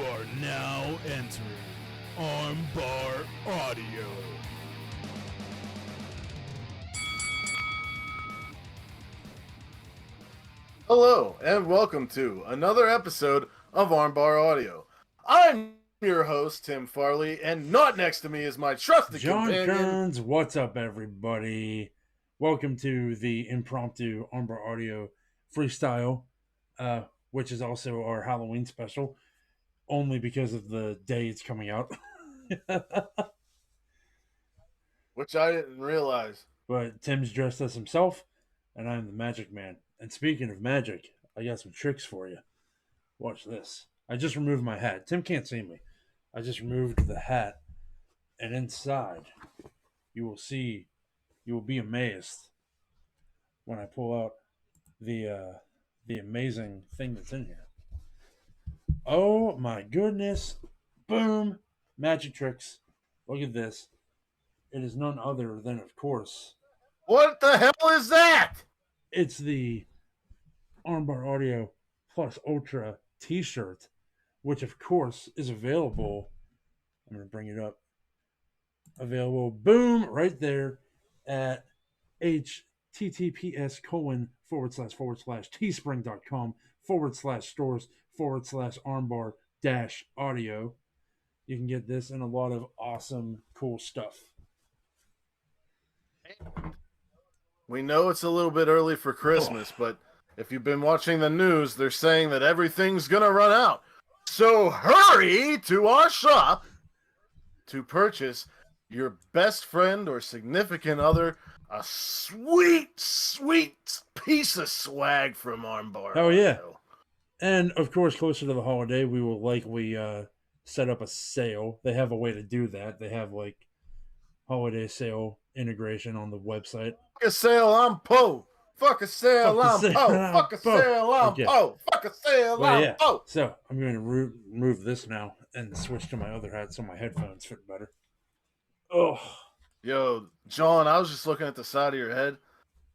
are now entering Armbar Audio. Hello, and welcome to another episode of Armbar Audio. I'm your host, Tim Farley, and not next to me is my trusted John companion. Kearns, what's up, everybody? Welcome to the impromptu Armbar Audio Freestyle, which is also our Halloween special, only because of the day it's coming out. Which I didn't realize. But Tim's dressed as himself, and I'm the Magic Man. And speaking of magic, I got some tricks for you. Watch this. I just removed my hat. Tim can't see me. I just removed the hat, and inside, you will be amazed when I pull out the amazing thing that's in here. Oh my goodness. Boom. Magic tricks. Look at this. It is none other than, of course, What the hell is that? it's the Armbar Audio Plus Ultra t-shirt, which of course is available. I'm going to bring it up. Available, boom, right there at https://teespring.com/stores/armbar-audio. You can get this and a lot of awesome, cool stuff. We know it's a little bit early for Christmas, but if you've been watching the news, they're saying that everything's gonna run out. So hurry to our shop to purchase your best friend or significant other a sweet, sweet piece of swag from Armbar. Oh, yeah. And, of course, closer to the holiday, we will likely set up a sale. They have a way to do that. They have, like, holiday sale integration on the website. Fuck a sale, I'm Poe. Fuck a sale, I'm Poe. Fuck a sale, I'm Poe. Fuck a sale, I'm Poe. So, I'm going to remove this now and switch to my other hat so my headphones fit better. Oh. Yo, John, I was just looking at the side of your head,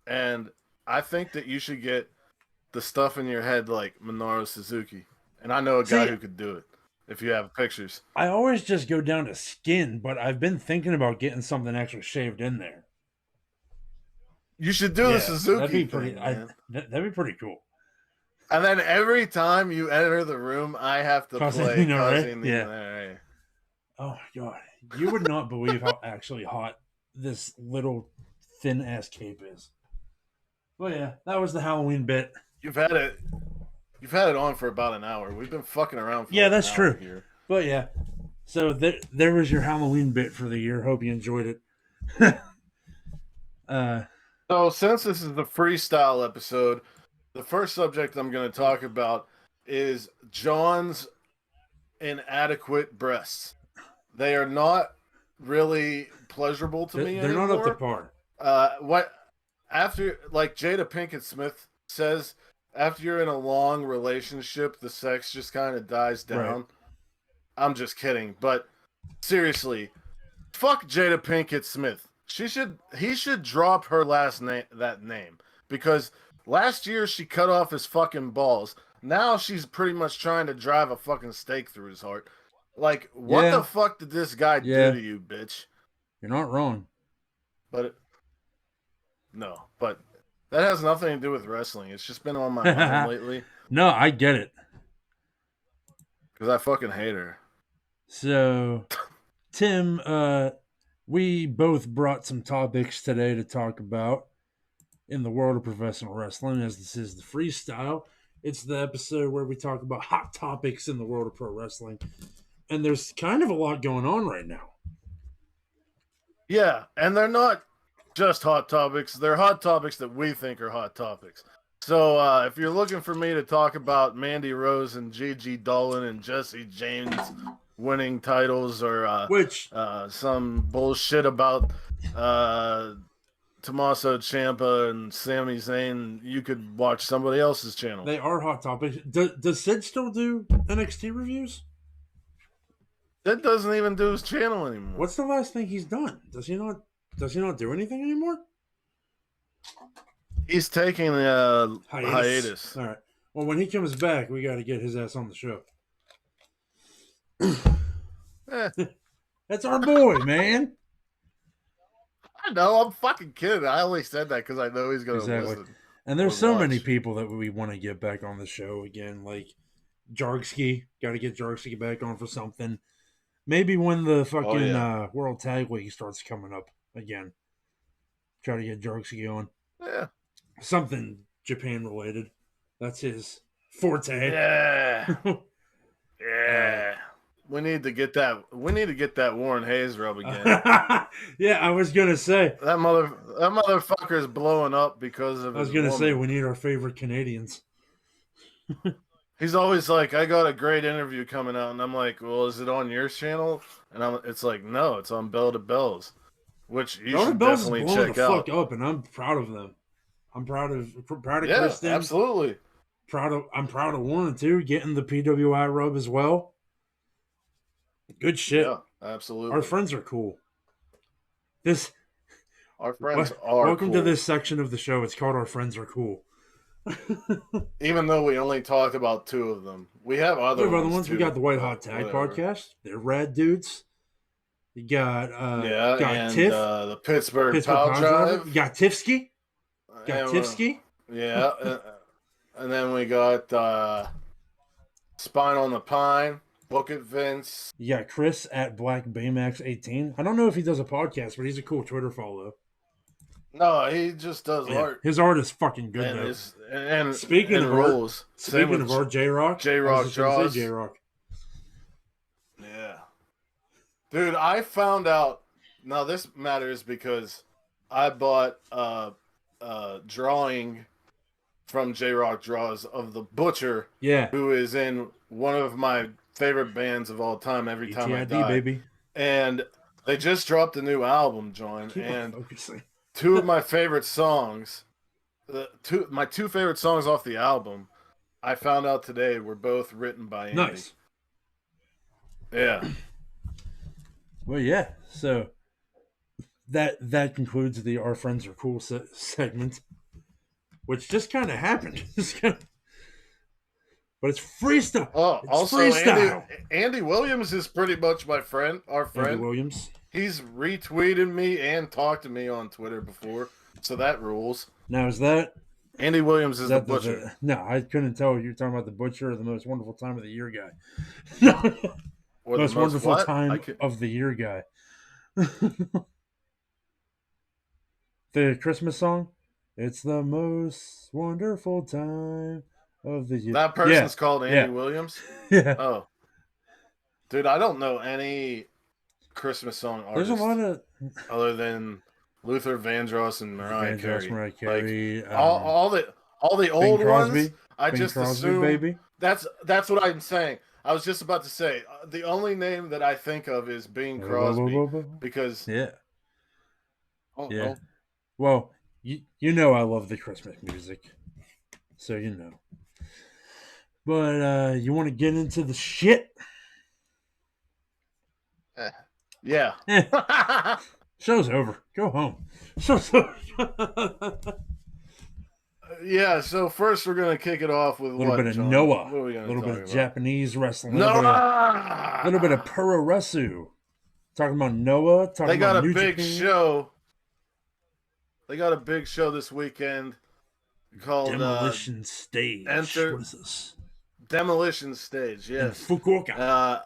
and I think that you should get the stuff in your head like Minoru Suzuki. And I know a guy who could do it, if you have pictures. I always just go down to skin, but I've been thinking about getting something actually shaved in there. You should do the Suzuki that'd be pretty, thing, that'd be pretty cool. And then every time you enter the room, I have to play Cousin. Yeah. Oh, my God. You would not believe how actually hot this little thin-ass cape is. Well, yeah, that was the Halloween bit. You've had it on for about an hour. We've been fucking around for that's true. Here. But yeah, so there was your Halloween bit for the year. Hope you enjoyed it. So since this is the freestyle episode, the first subject I'm going to talk about is John's inadequate breasts. They are not really pleasurable to me anymore. They're not up to par. After, like Jada Pinkett Smith says, after you're in a long relationship, the sex just kind of dies down. Right. I'm just kidding, but seriously, fuck Jada Pinkett Smith. He should drop her last name, that name, because last year she cut off his fucking balls. Now she's pretty much trying to drive a fucking stake through his heart. Like, what the fuck did this guy do to you, bitch? You're not wrong. But that has nothing to do with wrestling. It's just been on my mind lately. No, I get it. Because I fucking hate her. So, Tim, we both brought some topics today to talk about in the world of professional wrestling, as this is the freestyle. It's the episode where we talk about hot topics in the world of pro wrestling. And there's kind of a lot going on right now. Yeah, and they're not just hot topics. They're hot topics that we think are hot topics. So if you're looking for me to talk about Mandy Rose and Gigi Dolan and Jesse James winning titles, or some bullshit about Tommaso Ciampa and Sami Zayn, you could watch somebody else's channel. They are hot topics. Does Sid still do NXT reviews? Sid doesn't even do his channel anymore. What's the last thing he's done? Does he not do anything anymore? He's taking a hiatus. All right. Well, when he comes back, we got to get his ass on the show. Eh, That's our boy, man. I know, I'm fucking kidding. I only said that because I know he's gonna Exactly. listen. And there's Or so many watch. people that we want to get back on the show again, like Jargsky. Got to get Jargsky back on for something. Maybe when the fucking World Tag League starts coming up again. Try to get Jargsky on. Yeah. Something Japan related. That's his forte. Yeah. Yeah. We need to get that Warren Hayes rub again. Yeah, I was gonna say. That motherfucker is blowing up because of I was his gonna say woman. we need our favorite Canadians. He's always like, I got a great interview coming out, and I'm like, well, is it on your channel? And it's like, no, it's on Bell to Bells, which you Elder should Bells is definitely blowing check the out. fuck up, and I'm proud of them. I'm proud of Yeah, Kristen. absolutely. I'm proud of Warren too, getting the PWI rub as well. Good shit. Yeah, absolutely. Our friends are cool. Our friends are welcome cool. to this section of the show. It's called Our Friends Are Cool. Even though we only talked about 2 of them, we have other ones too. We got the White Hot Tag whatever. Podcast. They're rad dudes. You got and Tiff, the Pittsburgh Power Drive. You got Tifsky. Yeah, and then we got Spine on the Pine. Book it, Vince. You got Chris at Black Baymax 18. I don't know if he does a podcast, but he's a cool Twitter follow. No, he just does art. His art is fucking good, and though. And speaking of rules. art, J-Rock. J-Rock draws. J-Rock. Yeah. Dude, I found out. Now, this matters because I bought a drawing from J-Rock Draws of the Butcher. Yeah. Who is in one of my favorite bands of all time, Every Time I Die. Baby. And they just dropped a new album, John. And focusing. 2 of my favorite songs, my 2 favorite songs off the album, I found out today were both written by Andy. Nice. Yeah. Well, yeah. So that concludes the Our Friends Are Cool segment, which just kind of happened. But it's freestyle. Oh, it's also freestyle. Andy Williams is pretty much my friend, our friend. Andy Williams. He's retweeted me and talked to me on Twitter before, so that rules. Now, is that... Andy Williams is the Butcher. No, I couldn't tell if you're talking about the Butcher or the most wonderful time of the year guy. Or most wonderful what? time of the year guy. The Christmas song? It's the most wonderful time of the year. That person's called Andy Williams? Yeah. Oh. Dude, I don't know any Christmas song artists. There's a lot of... other than Luther Vandross and Mariah Carey. Like, all the old ones, I Bing just Crosby, assume... baby. That's what I'm saying. I was just about to say, the only name that I think of is Bing Crosby. Because... Yeah. Yeah. Oh. Well, you know I love the Christmas music. So you know. But you want to get into the shit? Yeah. Show's over. Go home. Show's over. Yeah, so first we're going to kick it off with a little bit of John? Noah. What are we a little bit of about? Japanese wrestling. A little bit of Puroresu. Talking about Noah. They got about a New big Japan. show. They got a big show this weekend called Demolition Stage. What is this? Demolition Stage, yes. In Fukuoka.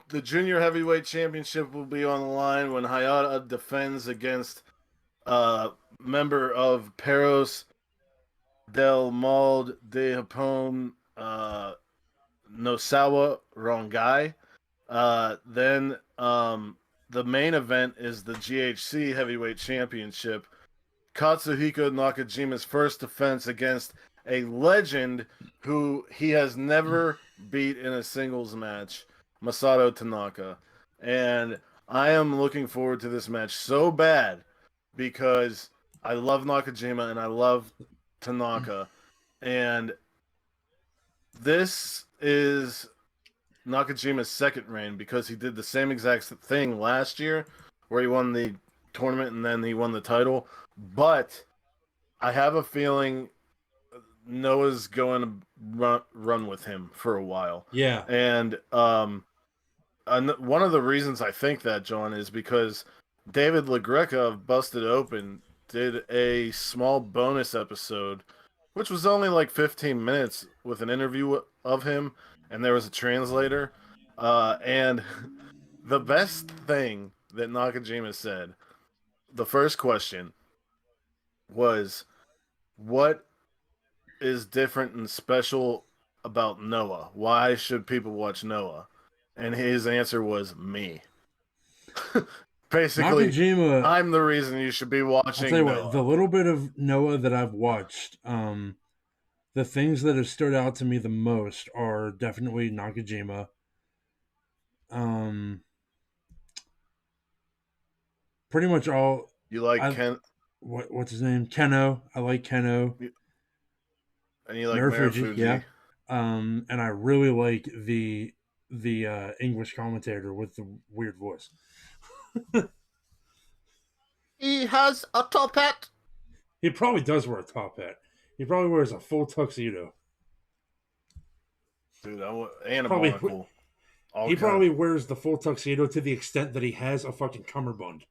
The Junior Heavyweight Championship will be on the line when Hayata defends against member of Perros del Mal de Japón, Nosawa Rongai. Then the main event is the GHC Heavyweight Championship. Katsuhiko Nakajima's first defense against a legend who he has never beat in a singles match, Masato Tanaka. And I am looking forward to this match so bad because I love Nakajima and I love Tanaka. And this is Nakajima's second reign because he did the same exact thing last year where he won the tournament and then he won the title. But I have a feeling Noah's going to run with him for a while. Yeah. And one of the reasons I think that, John, is because David LaGreca of Busted Open did a small bonus episode, which was only like 15 minutes with an interview of him, and there was a translator. And the best thing that Nakajima said, the first question was, what is different and special about Noah? Why should people watch Noah? And his answer was me. Basically, Nakajima, I'm the reason you should be I'll watching tell you Noah. what, the little bit of Noah that I've watched, the things that have stood out to me the most are definitely Nakajima. Pretty much all. You like Ken, What's his name? Keno. I like Keno. and you like Marufuji, Marufuji. yeah. And I really like the English commentator with the weird voice. He has a top hat. He probably does wear a top hat. He probably wears a full tuxedo. Dude, and a Probably- monocle. He probably wears the full tuxedo to the extent that he has a fucking cummerbund.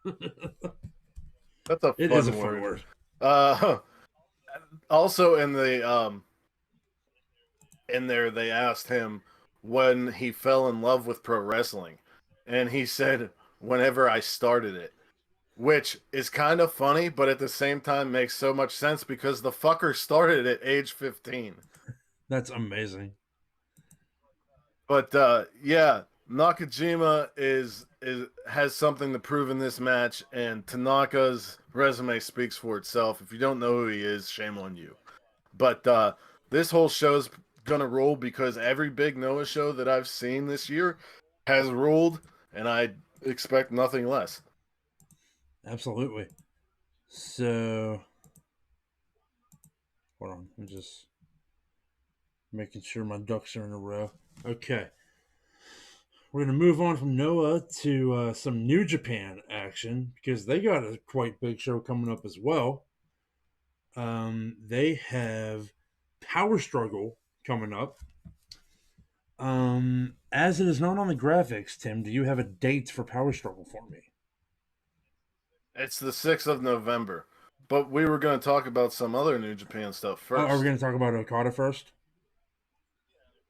That's a It fun is a word. fun word. Also in the in there they asked him when he fell in love with pro wrestling, and he said whenever I started it, which is kind of funny, but at the same time makes so much sense because the fucker started at age 15. That's amazing. But yeah, Nakajima has something to prove in this match, and Tanaka's resume speaks for itself. If you don't know who he is, shame on you. But this whole show's gonna roll because every big Noah show that I've seen this year has rolled, and I expect nothing less. Absolutely. So, hold on. I'm just making sure my ducks are in a row. Okay. We're going to move on from Noah to some New Japan action because they got a quite big show coming up as well. They have Power Struggle coming up. As it is not on the graphics, Tim, do you have a date for Power Struggle for me? It's the 6th of November. But we were going to talk about some other New Japan stuff first. Oh, are we going to talk about Okada first?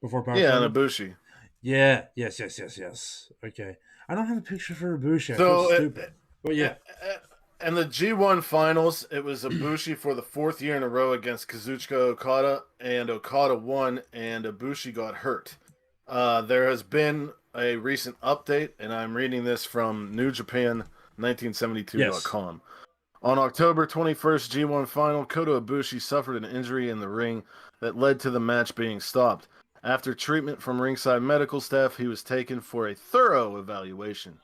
Before Power Yeah, Struggle? and Ibushi. Yeah, yes. Okay. I don't have a picture for Ibushi. I So, feel stupid. But yeah. And the G1 finals, it was Ibushi for the 4th year in a row against Kazuchika Okada, and Okada won, and Ibushi got hurt. There has been a recent update, and I'm reading this from NewJapan1972.com. Yes. On October 21st G1 final, Kota Ibushi suffered an injury in the ring that led to the match being stopped. After treatment from ringside medical staff, he was taken for a thorough evaluation.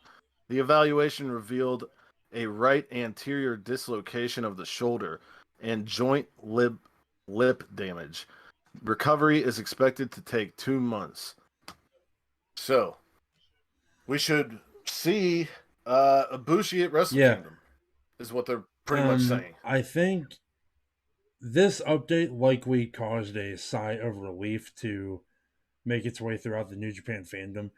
The evaluation revealed a right anterior dislocation of the shoulder and joint lip damage. Recovery is expected to take 2 months. So, we should see Ibushi at Wrestle Kingdom, is what they're pretty much saying. I think this update likely caused a sigh of relief to make its way throughout the New Japan fandom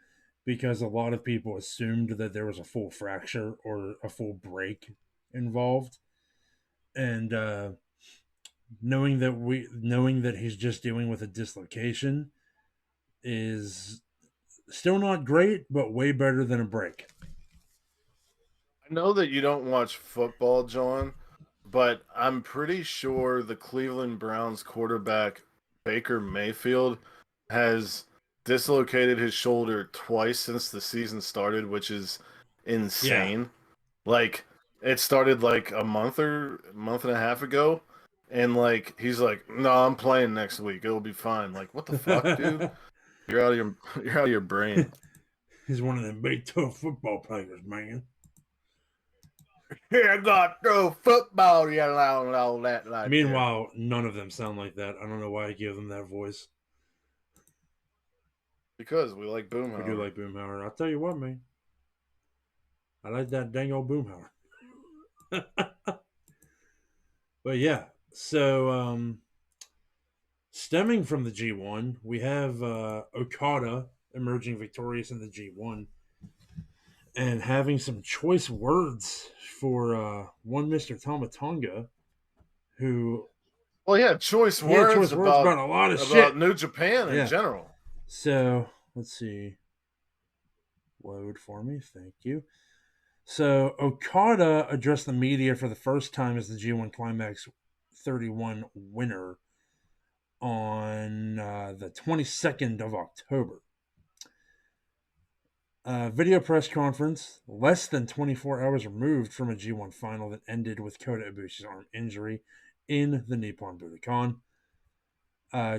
because a lot of people assumed that there was a full fracture or a full break involved. And knowing that he's just dealing with a dislocation is still not great, but way better than a break. I know that you don't watch football, John, but I'm pretty sure the Cleveland Browns quarterback Baker Mayfield has dislocated his shoulder twice since the season started, which is insane. Yeah. Like, it started like a month and a half ago, and like he's like, "No, I'm playing next week. It'll be fine." Like, what the fuck, dude? You're out of your brain. He's one of them big tough football players, man. Here, got throw football, you know, all that. Like meanwhile, none of them sound like that. I don't know why I give them that voice. Because we like Boomhauer. We do like Boomhauer. I'll tell you what, man. I like that dang old Boomhauer. But yeah, So, stemming from the G1, we have Okada emerging victorious in the G1 and having some choice words for one Mr. Tama Tonga, who Well, yeah, choice he had words choice words about a lot of shit. New Japan in Yeah. general. So, let's see. Load for me. Thank you. So, Okada addressed the media for the first time as the G1 Climax 31 winner on the 22nd of October. Video press conference less than 24 hours removed from a G1 final that ended with Kota Ibushi's arm injury in the Nippon Budokan.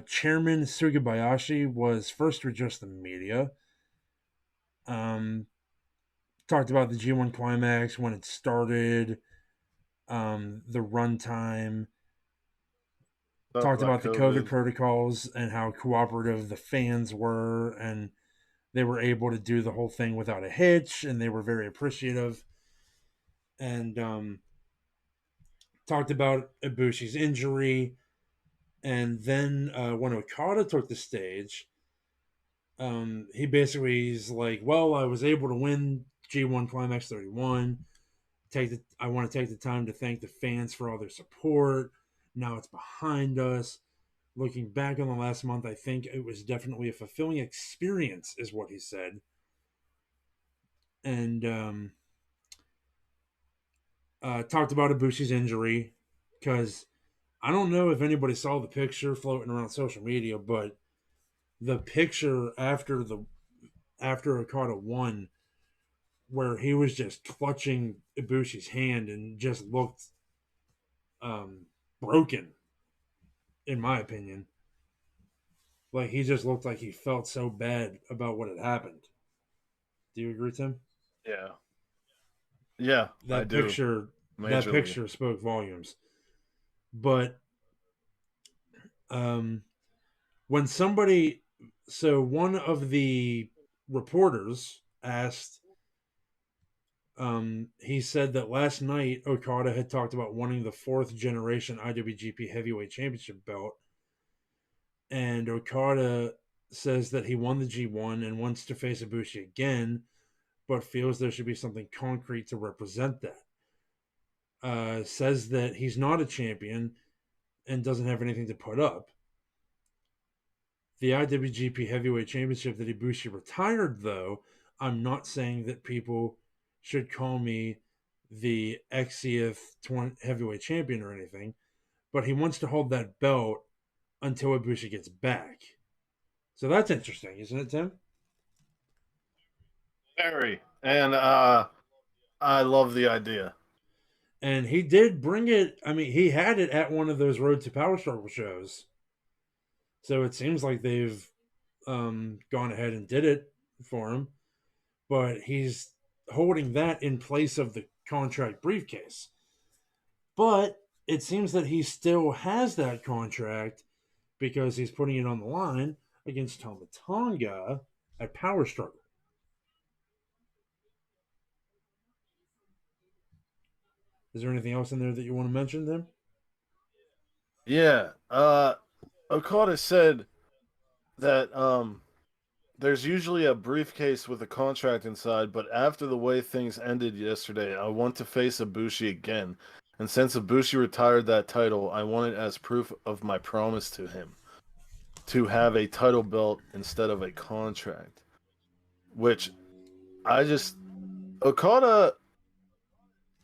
Chairman Sugabayashi was first to address the media. Talked about the G1 Climax, when it started, the runtime. Talked about the COVID protocols and how cooperative the fans were, and they were able to do the whole thing without a hitch, and they were very appreciative. And talked about Ibushi's injury. And then when Okada took the stage, he basically is like, well, I was able to win G1 Climax 31. I want to take the time to thank the fans for all their support. Now it's behind us. Looking back on the last month, I think it was definitely a fulfilling experience, is what he said. And talked about Ibushi's injury, because I don't know if anybody saw the picture floating around social media, but the picture after Okada won, where he was just clutching Ibushi's hand and just looked broken, in my opinion. Like, he just looked like he felt so bad about what had happened. Do you agree, Tim? Yeah. Yeah, I do. That picture spoke volumes. But when somebody, so one of the reporters asked, he said that last night Okada had talked about wanting the 4th generation IWGP Heavyweight Championship belt, and Okada says that he won the G1 and wants to face Ibushi again, but feels there should be something concrete to represent that. Says that he's not a champion and doesn't have anything to put up. The IWGP Heavyweight Championship that Ibushi retired, though, I'm not saying that people should call me the Xth Heavyweight Champion or anything, but he wants to hold that belt until Ibushi gets back. So that's interesting, isn't it, Tim? Very. And I love the idea. And he did bring it. I mean, he had it at one of those Road to Power Struggle shows. So it seems like they've gone ahead and did it for him. But he's holding that in place of the contract briefcase. But it seems that he still has that contract because he's putting it on the line against Tama Tonga at Power Struggle. Is there anything else in there that you want to mention, Tim? Yeah. Okada said that there's usually a briefcase with a contract inside, but after the way things ended yesterday, I want to face Ibushi again. And since Ibushi retired that title, I want it as proof of my promise to him to have a title belt instead of a contract. Which Okada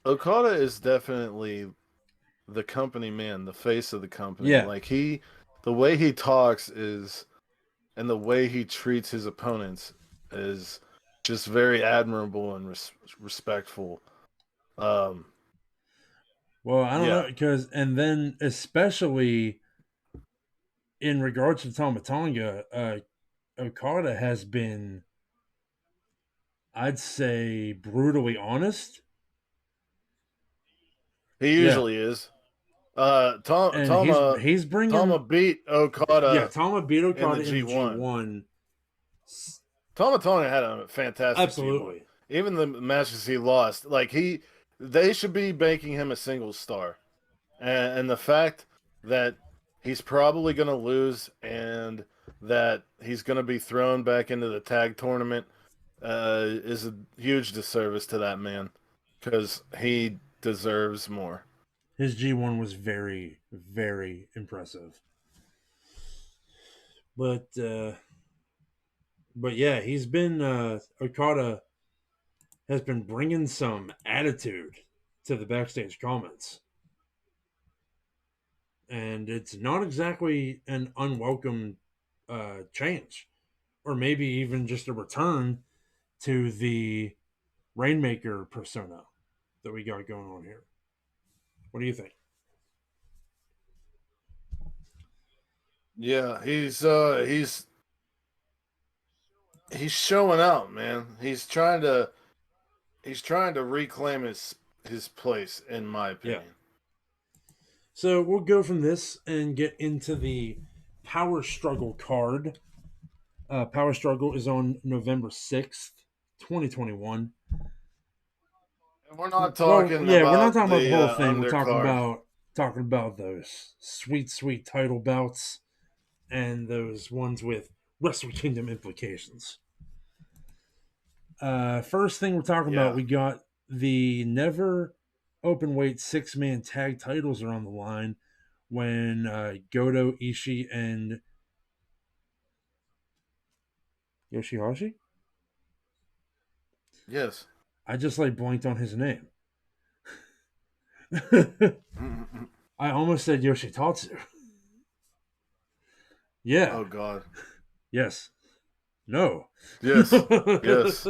is definitely the company man, the face of the company. Yeah. Like, the way he talks is, and the way he treats his opponents is just very admirable and respectful. Well, I don't know, because, and then especially in regards to Tama Tonga, Okada has been, I'd say, brutally honest. He usually is. Tama beat Okada. Yeah, Tama beat Okada in the G1. Tama Tonga had a fantastic Absolutely. G1. Even the matches he lost, like they should be making him a single star. And the fact that he's probably going to lose and that he's going to be thrown back into the tag tournament is a huge disservice to that man because he deserves more. His G1 was very, very impressive. But yeah, he's been Okada has been bringing some attitude to the backstage comments. And it's not exactly an unwelcome change, or maybe even just a return to the Rainmaker persona that we got going on here. What do you think? Yeah, he's showing out, man. He's trying to reclaim his place, in my opinion. Yeah. So we'll go from this and get into the Power Struggle card. Power Struggle is on November 6th, 2021. And we're not talking we're not about talking about the whole thing. We're undercard. talking about those sweet, sweet title bouts and those ones with Wrestle Kingdom implications. First thing we're talking about, we got the never open weight 6-man tag titles are on the line when Goto, Ishii, and Yoshihashi? Yes. I just blanked on his name. I almost said Yoshitatsu. Yeah. Oh God. Yes. No. Yes. Yes.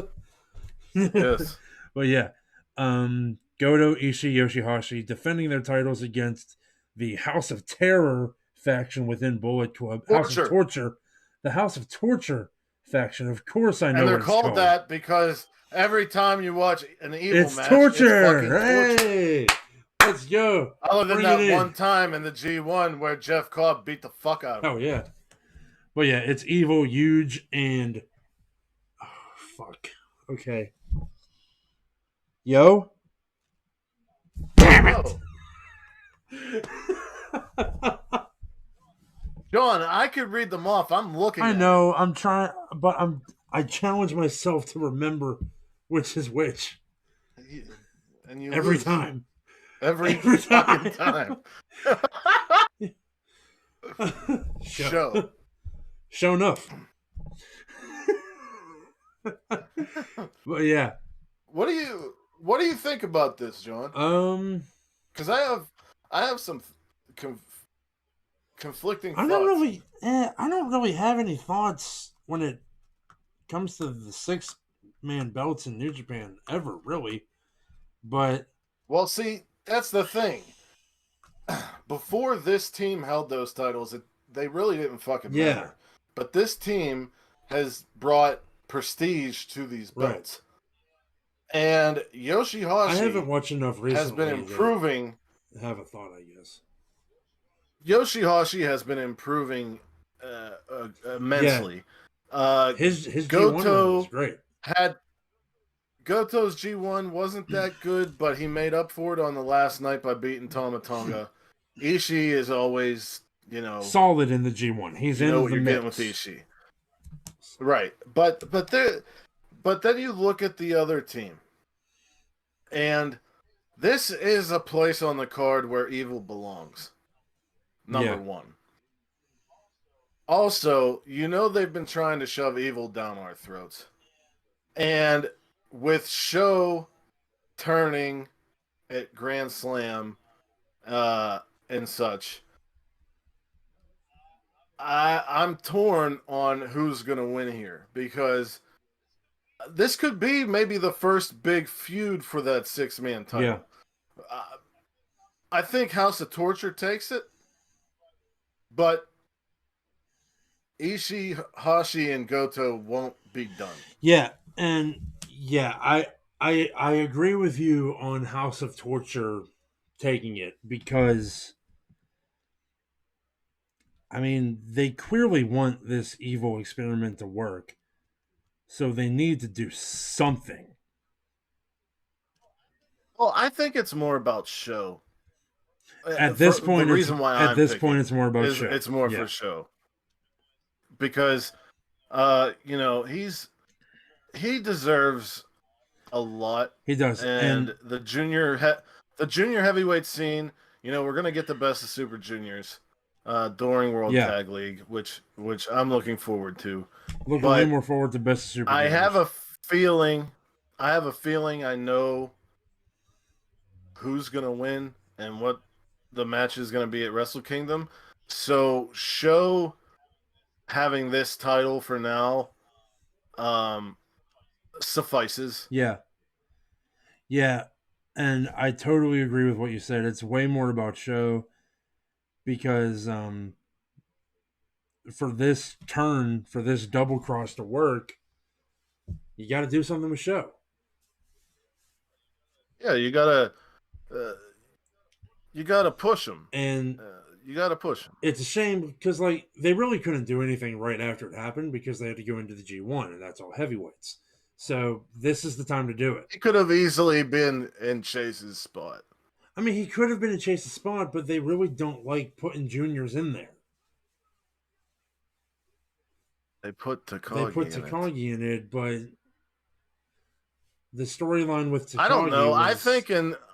Yes. But yeah. Goto, Ishii, Yoshihashi defending their titles against the House of Terror faction within Bullet Club. House of Torture. The House of Torture faction. Of course I know. And they're what it's called that because every time you watch an evil match, torture. It's fucking torture. Hey, let's go. Other than that one time in the G1 where Jeff Cobb beat the fuck out of him. Oh yeah. But yeah, it's evil, huge, and fuck. Okay. Yo. Damn it. John, I could read them off. I'm looking. I know. I'm trying, but I challenge myself to remember which is which. And you every lose. Time. Every fucking time. Show enough. But yeah. What do you think about this, John? Because I have some conflicting thoughts. I don't really have any thoughts when it comes to the 6-man belts in New Japan ever, really. But well, see, that's the thing. Before this team held those titles, they really didn't fucking matter. But this team has brought prestige to these belts. Right. And Yoshihashi I haven't watched enough recently. Has been improving. Have a thought, I guess. Yoshihashi has been improving immensely. His Goto G1 was great. Goto's G1 wasn't that good, but he made up for it on the last night by beating Tama Tonga. Ishii is always, solid in the G1. He's in the mix. Getting with Ishii. Right. But then you look at the other team. And this is a place on the card where evil belongs. Number one. Also, they've been trying to shove evil down our throats. And with Show turning at Grand Slam and such, I'm torn on who's going to win here because this could be maybe the first big feud for that 6-man title. Yeah. I think House of Torture takes it, but Ishii, Hashi, and Goto won't be done. Yeah, and I agree with you on House of Torture taking it because they clearly want this evil experiment to work, so they need to do something. Well, I think it's more about Show. At this point, the reason why I'm picking it's more about is show. it's more Yeah. for show. Because you know, he deserves a lot. He does. And the junior heavyweight scene, you know, we're gonna get the best of Super Juniors during World Tag League, which I'm looking forward to. Looking way more forward to best of Super Juniors. I have a feeling I know who's gonna win and what the match is gonna be at Wrestle Kingdom. So show having this title for now suffices. Yeah. And I totally agree with what you said. It's way more about show because for this double cross to work, you got to do something with show. Yeah, you gotta push them, and you gotta push them. It's a shame because like they really couldn't do anything right after it happened because they had to go into the G1 and that's all heavyweights. So this is the time to do it. He could have easily been in Chase's spot. I mean, he could have been in Chase's spot, but they really don't like putting juniors in there. They put Takagi in it, but the storyline with Takagi I don't know. Was,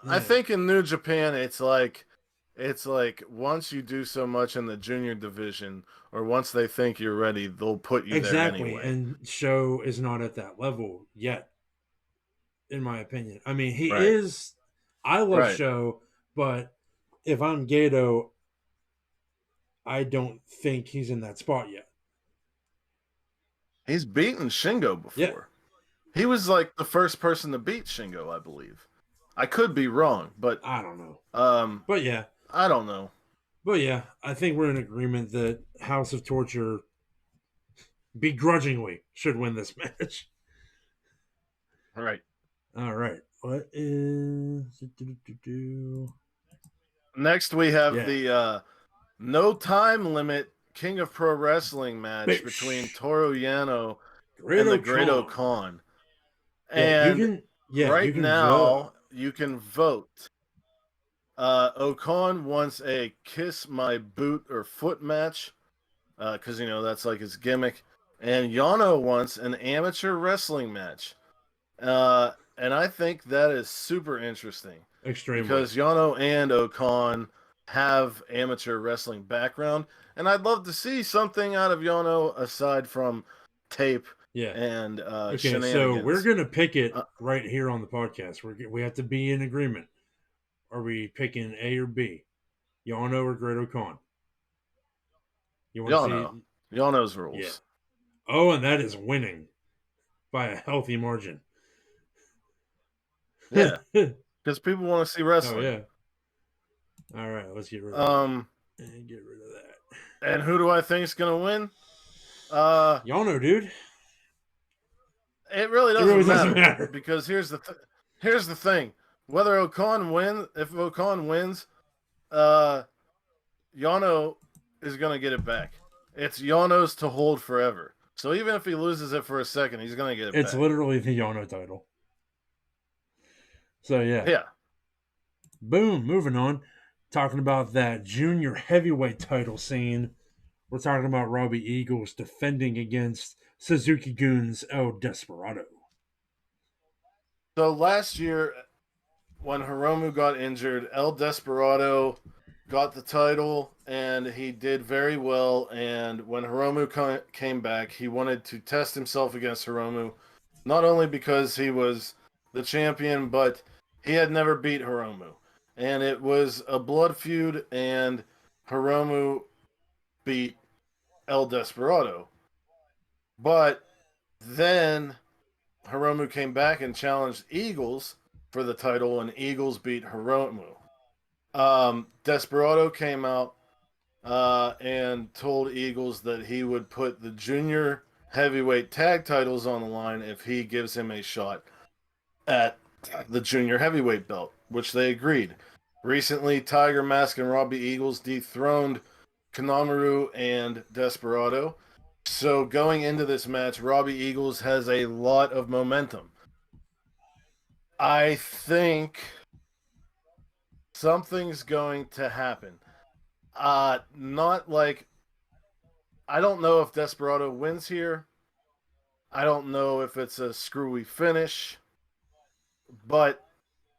I think in New Japan, it's like once you do so much in the junior division, or once they think you're ready, they'll put you there anyway. And Sho is not at that level yet, in my opinion. I mean, he is. I love Sho, but if I'm Gato, I don't think he's in that spot yet. He's beaten Shingo before. Yeah. He was like the first person to beat Shingo, I believe. I could be wrong, but I don't know. But yeah, I don't know. But yeah, I think we're in agreement that House of Torture begrudgingly should win this match. All right. All right. What is Next we have the no time limit King of Pro Wrestling match between Toru Yano and the Great Okan. And right now you can vote. Okan wants a kiss my boot or foot match because, you know, that's like his gimmick. And Yano wants an amateur wrestling match. And I think that is super interesting. Extremely. Because Yano and Okan have amateur wrestling background. And I'd love to see something out of Yano aside from tape and shenanigans. So we're going to pick it right here on the podcast. We have to be in agreement. Are we picking A or B? Yano or Great Okan? Yano. Yano's rules. Yeah. Oh, and that is winning by a healthy margin. Yeah. Because people want to see wrestling. Oh, yeah. All right, let's get rid of that. And get rid of that. And who do I think is going to win? Yano, dude. It really doesn't matter. Because here's the thing. Whether if Okan wins, Yano is going to get it back. It's Yano's to hold forever. So even if he loses it for a second, he's going to get it back. It's literally the Yano title. So, yeah. Yeah. Boom. Moving on. Talking about that junior heavyweight title scene. We're talking about Robbie Eagles defending against Suzuki-gun's El Desperado. So last year, when Hiromu got injured, El Desperado got the title, and he did very well. And when Hiromu came back, he wanted to test himself against Hiromu, not only because he was the champion, but he had never beat Hiromu. And it was a blood feud, and Hiromu beat El Desperado. But then Hiromu came back and challenged Eagles for the title, and Eagles beat Hiromu. Desperado came out and told Eagles that he would put the junior heavyweight tag titles on the line if he gives him a shot at the junior heavyweight belt, which they agreed. Recently, Tiger Mask and Robbie Eagles dethroned Kanemaru and Desperado. So going into this match, Robbie Eagles has a lot of momentum. I think something's going to happen. Not like, I don't know if Desperado wins here. I don't know if it's a screwy finish, but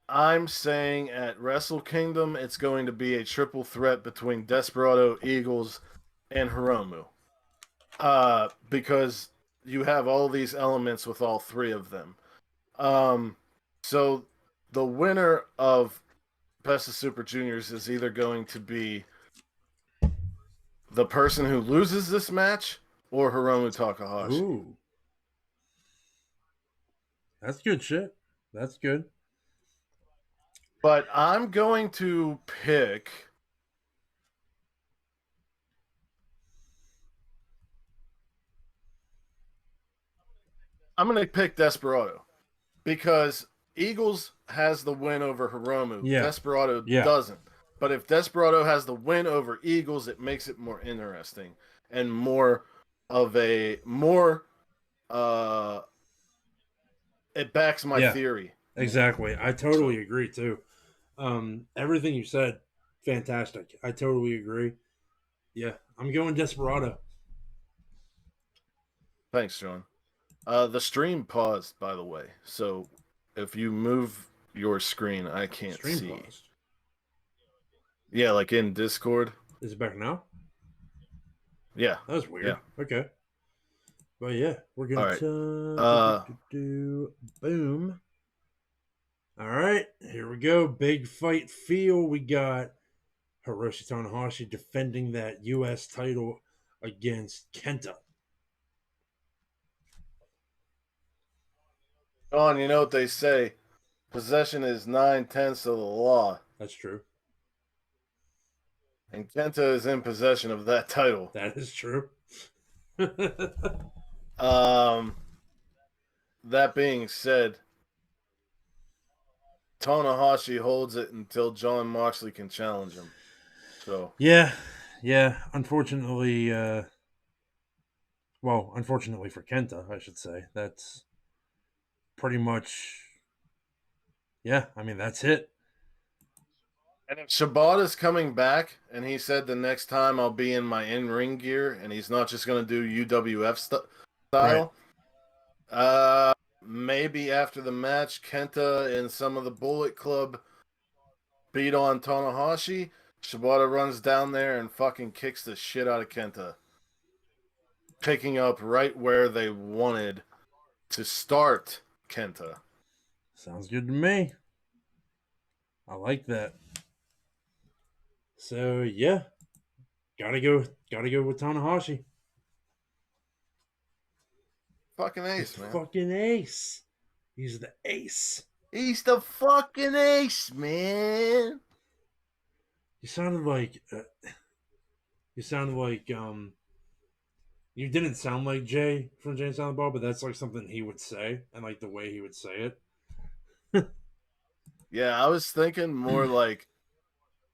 I'm saying at Wrestle Kingdom it's going to be a triple threat between Desperado, Eagles, and Hiromu. Because you have all these elements with all three of them. So the winner of Best of Super Juniors is either going to be the person who loses this match or Hiromu Takahashi. Ooh. That's good shit. That's good. But I'm going to pick... I'm going to pick Desperado because Eagles has the win over Hiromu. Yeah. Desperado doesn't. But if Desperado has the win over Eagles, it makes it more interesting and more of a it backs my theory. Exactly. I totally agree too. Everything you said, fantastic. I totally agree. Yeah, I'm going Desperado. Thanks, John. The stream paused, by the way. So if you move your screen, I can't see. Paused. Yeah, like in Discord. Is it back now? Yeah. That was weird. Yeah. Okay. But yeah, we're going to do boom. All right, here we go. Big fight feel. We got Hiroshi Tanahashi defending that U.S. title against Kenta. John, you know what they say? Possession is 9/10 of the law. That's true. And Kenta is in possession of that title. That is true. That being said, Tanahashi holds it until John Moxley can challenge him. So yeah. Unfortunately, unfortunately for Kenta, I should say, that's pretty much. Yeah, I mean that's it. And if Shibata's coming back, and he said the next time I'll be in my in-ring gear, and he's not just going to do UWF style, right. Maybe after the match, Kenta and some of the Bullet Club beat on Tanahashi. Shibata runs down there and fucking kicks the shit out of Kenta. Picking up right where they wanted to start Kenta. Sounds good to me. I like that. So yeah, gotta go with Tanahashi. Fucking ace, man. Fucking ace. He's the ace. He's the fucking ace, man. You sounded like you didn't sound like Jay from Jay and Silent Bob, but that's like something he would say, and like the way he would say it. Yeah, I was thinking more like,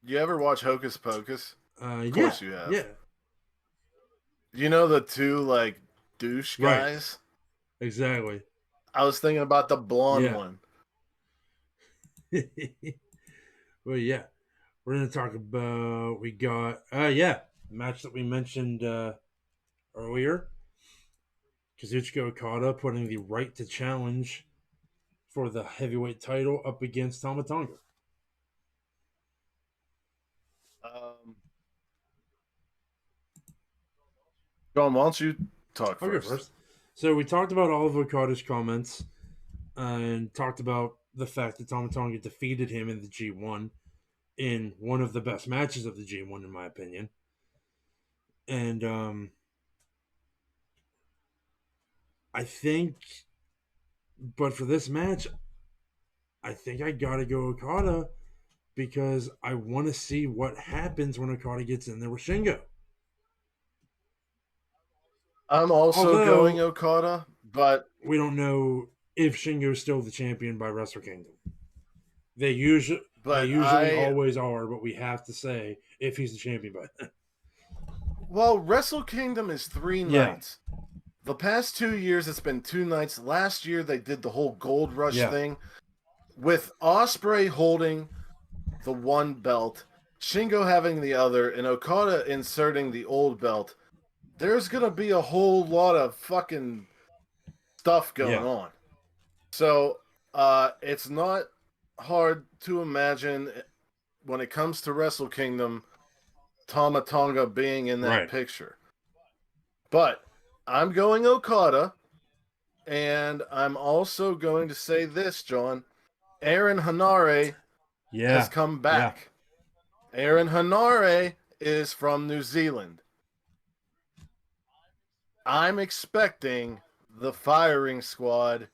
you ever watch Hocus Pocus? Of course you have. Yeah. You know the two like douche guys? Right. Exactly. I was thinking about the blonde one. Well, yeah. We're going to talk about, we got, the match that we mentioned earlier. Kazuchika Okada putting the right to challenge for the heavyweight title up against Tama Tonga. John, why don't you talk first? So we talked about all of Okada's comments and talked about the fact that Tama Tonga defeated him in the G1 in one of the best matches of the G1, in my opinion. And I think, but for this match, I think I gotta go Okada because I want to see what happens when Okada gets in there with Shingo. I'm also going Okada, but we don't know if Shingo's still the champion by Wrestle Kingdom. They usually always are, but we have to say if he's the champion by then. Well, Wrestle Kingdom is 3 nights. The past 2 years, it's been 2 nights. Last year, they did the whole Gold Rush thing with Ospreay holding the one belt, Shingo having the other, and Okada inserting the old belt, there's going to be a whole lot of fucking stuff going on. So it's not hard to imagine when it comes to Wrestle Kingdom, Tama Tonga being in that picture. But I'm going Okada, and I'm also going to say this, John. Aaron Hanare has come back. Yeah. Aaron Hanare is from New Zealand. I'm expecting the firing squad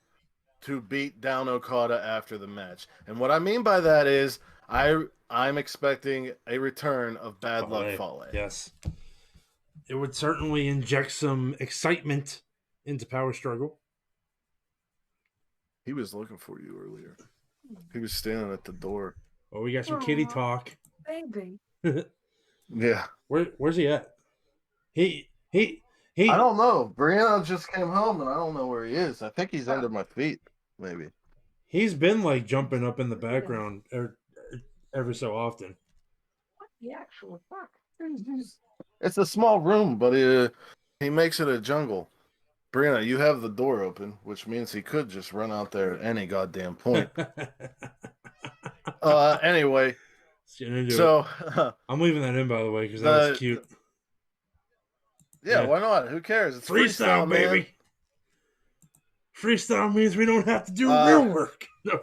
to beat down Okada after the match. And what I mean by that is I'm expecting a return of Bad Luck Fale. Yes. It would certainly inject some excitement into Power Struggle. He was looking for you earlier. He was standing at the door. Oh, we got some kitty talk. Baby. Yeah. Where's he at? He I don't know. Brianna just came home and I don't know where he is. I think he's under my feet, maybe. He's been like jumping up in the background every so often. What the actual fuck? It's a small room, but he makes it a jungle. Brianna, you have the door open, which means he could just run out there at any goddamn point. Anyway, so I'm leaving that in, by the way, because that was cute. Yeah, why not? Who cares? It's freestyle, baby. Man. Freestyle means we don't have to do real work. No,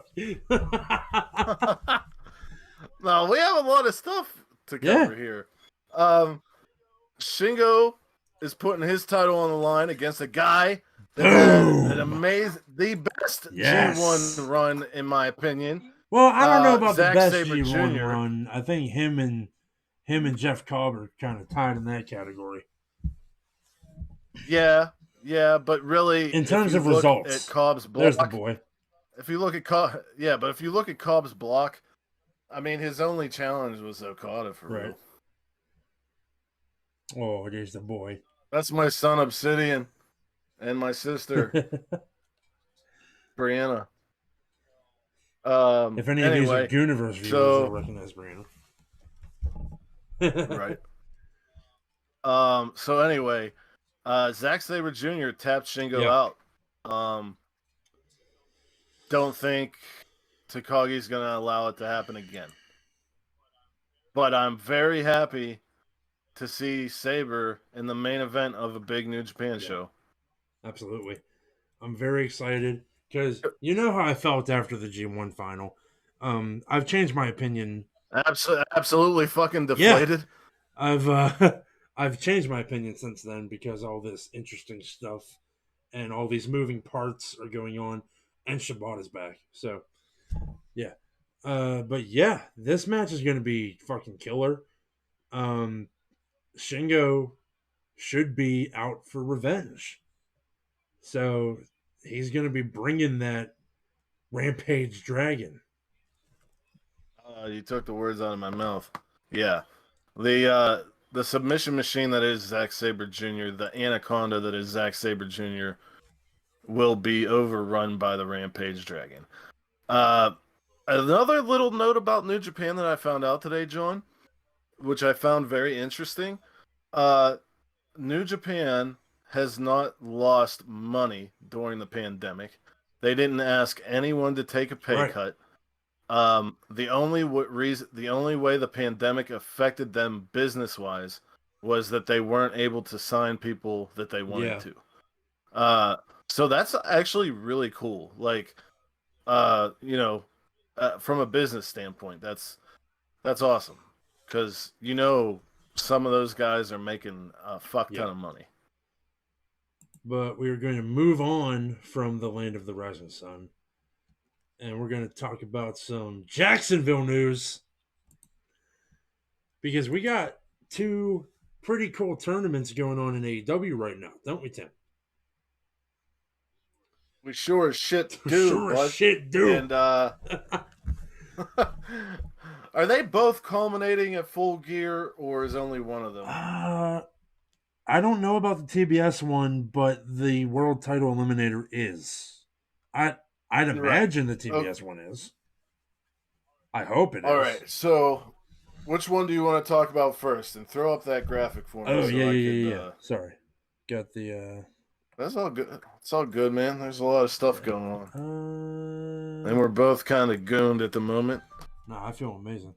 we have a lot of stuff to cover here. Shingo is putting his title on the line against a guy that had an amazing, the best G1 run, in my opinion. Well, I don't know about Zack the best Sabre G1 Jr. run. I think him and Jeff Cobb are kind of tied in that category. Yeah, but really, in terms of results, at Cobb's block, there's the boy. If you look at but if you look at Cobb's block, I mean, his only challenge was Okada for real. Oh, there's the boy. That's my son Obsidian, and my sister Brianna. If any of these are GOONIVERSE viewers, they'll recognize Brianna. Right. So anyway, Zack Sabre Jr. tapped Shingo out. Don't think Takagi's going to allow it to happen again. But I'm very happy to see Sabre in the main event of a big New Japan show. Absolutely. I'm very excited because you know how I felt after the G1 final. I've changed my opinion. Absolutely fucking deflated. Yeah. I've changed my opinion since then because all this interesting stuff and all these moving parts are going on, and Shibata's back. So, yeah. But yeah, this match is going to be fucking killer. Shingo should be out for revenge. So he's going to be bringing that Rampage Dragon. You took the words out of my mouth. Yeah. The submission machine that is Zack Sabre Jr., the anaconda that is Zack Sabre Jr., will be overrun by the Rampage Dragon. Another little note about New Japan that I found out today, John, which I found very interesting. New Japan has not lost money during the pandemic. They didn't ask anyone to take a pay cut. The only way the pandemic affected them business-wise was that they weren't able to sign people that they wanted to. So that's actually really cool. Like, from a business standpoint, that's awesome. Because, some of those guys are making a fuck ton of money. But we are going to move on from the land of the rising sun. And we're going to talk about some Jacksonville news. Because we got two pretty cool tournaments going on in AEW right now, don't we, Tim? We sure as shit do. And are they both culminating at Full Gear, or is only one of them? I don't know about the TBS one, but the World Title Eliminator is. I'd imagine the TBS one is. I hope it is. All right, so which one do you want to talk about first? And throw up that graphic for me. Oh, so yeah, I yeah, could, yeah, yeah. Sorry. Got the, That's all good. It's all good, man. There's a lot of stuff going on. And no, we're both kind of gooned at the moment. I feel amazing.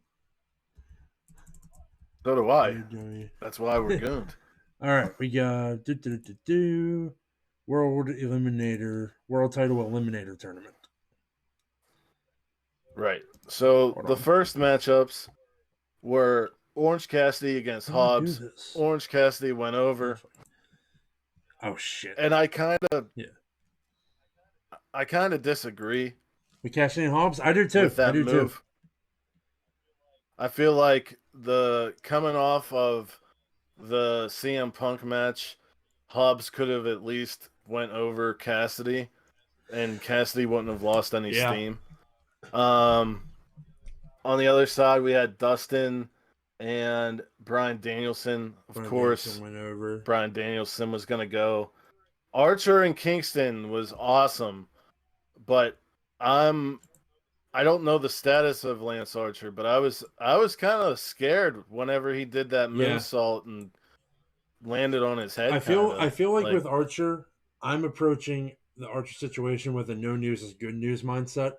So do I. AEW. That's why we're gooned. All right, we got World Title Eliminator Tournament. Right. So Hold the on. first matchups were Orange Cassidy against How do I do Hobbs. this? Orange Cassidy went over. Oh shit! And I kind of disagree We cash in Hobbs. I do too. with that move. Too. I feel like the coming off of the CM Punk match, Hobbs could have at least went over Cassidy, and Cassidy wouldn't have lost any steam. On the other side, we had Dustin and Bryan Danielson. Of course, Danielson went over. Bryan Danielson was going to go. Archer and Kingston was awesome, but I don't know the status of Lance Archer, but I was kind of scared whenever he did that moonsault and landed on his head. I feel like with Archer, I'm approaching the Archer situation with a no news is good news mindset.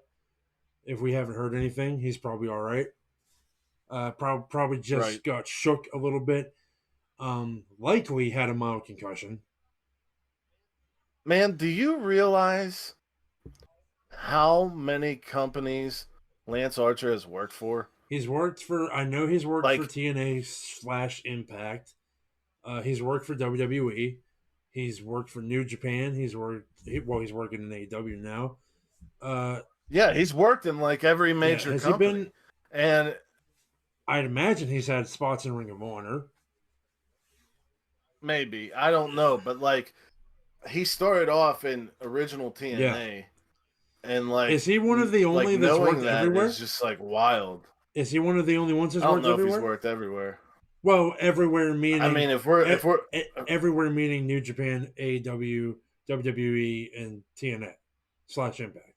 If we haven't heard anything, he's probably all right. Probably just got shook a little bit. Likely had a mild concussion. Man, do you realize how many companies Lance Archer has worked for? I know he's worked for TNA/Impact. He's worked for WWE. He's worked for New Japan. He's working in AEW now. He's worked in like every major company. And I'd imagine he's had spots in Ring of Honor. Maybe. I don't know, but like he started off in original TNA. Yeah. And like, is he one of the only that's worked everywhere? It's just like wild. Is he one of the only ones that's worked everywhere? I don't know if he's worked everywhere. Well, everywhere meaning. I mean, if we're everywhere meaning New Japan, AEW, WWE, and TNA/Impact.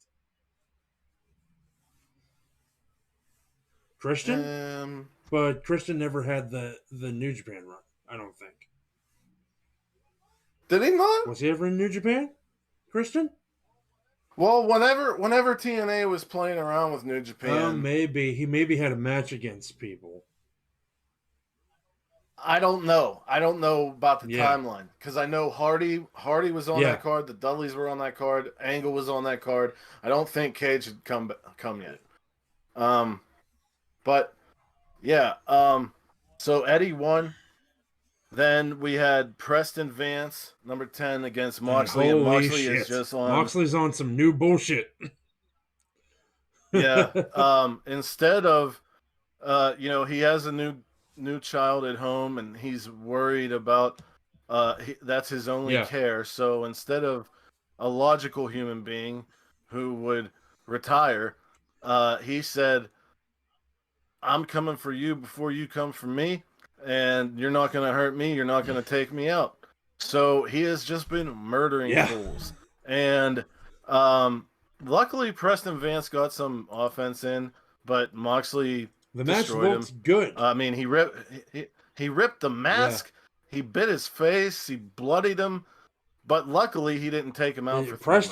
Christian, but Christian never had the New Japan run. I don't think. Did he not? Was he ever in New Japan, Christian? Well, whenever TNA was playing around with New Japan, he had a match against people. I don't know. I don't know about the timeline because I know Hardy was on that card. The Dudleys were on that card. Angle was on that card. I don't think Cage had come yet. But yeah. So Eddie won. Then we had Preston Vance, number 10, against Moxley. And Moxley is just on. Moxley's on some new bullshit. Yeah. Instead of, he has a new child at home, and he's worried about. That's his only care. So instead of a logical human being who would retire, he said, "I'm coming for you before you come for me. And you're not going to hurt me. You're not going to take me out." So he has just been murdering fools. And luckily, Preston Vance got some offense in, but Moxley destroyed him. Match looked good. I mean, he ripped the mask. Yeah. He bit his face. He bloodied him. But luckily, he didn't take him out for 3 months.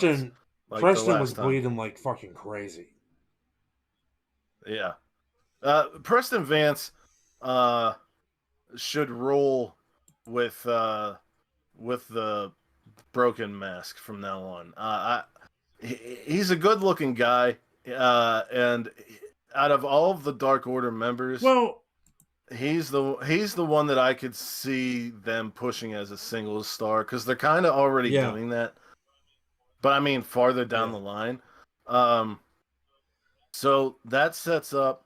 Preston was bleeding like fucking crazy. Yeah. Preston Vance... should roll with the broken mask from now on. He's a good-looking guy, and out of all of the Dark Order members, he's the one that I could see them pushing as a singles star because they're kind of already doing that. But I mean, farther down the line. So that sets up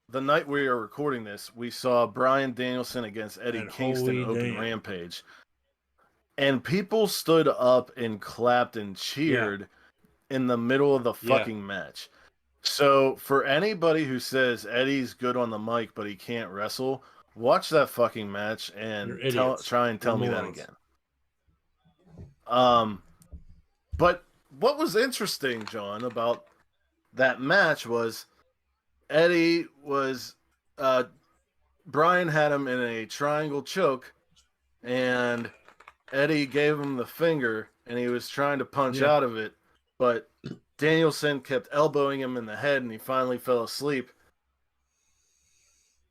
the night we are recording this, we saw Bryan Danielson against Eddie Kingston open Rampage. And people stood up and clapped and cheered in the middle of the fucking match. So for anybody who says Eddie's good on the mic but he can't wrestle, watch that fucking match and try and tell me that again. But what was interesting, John, about that match was Eddie was Brian had him in a triangle choke, and Eddie gave him the finger, and he was trying to punch out of it, but Danielson kept elbowing him in the head, and he finally fell asleep.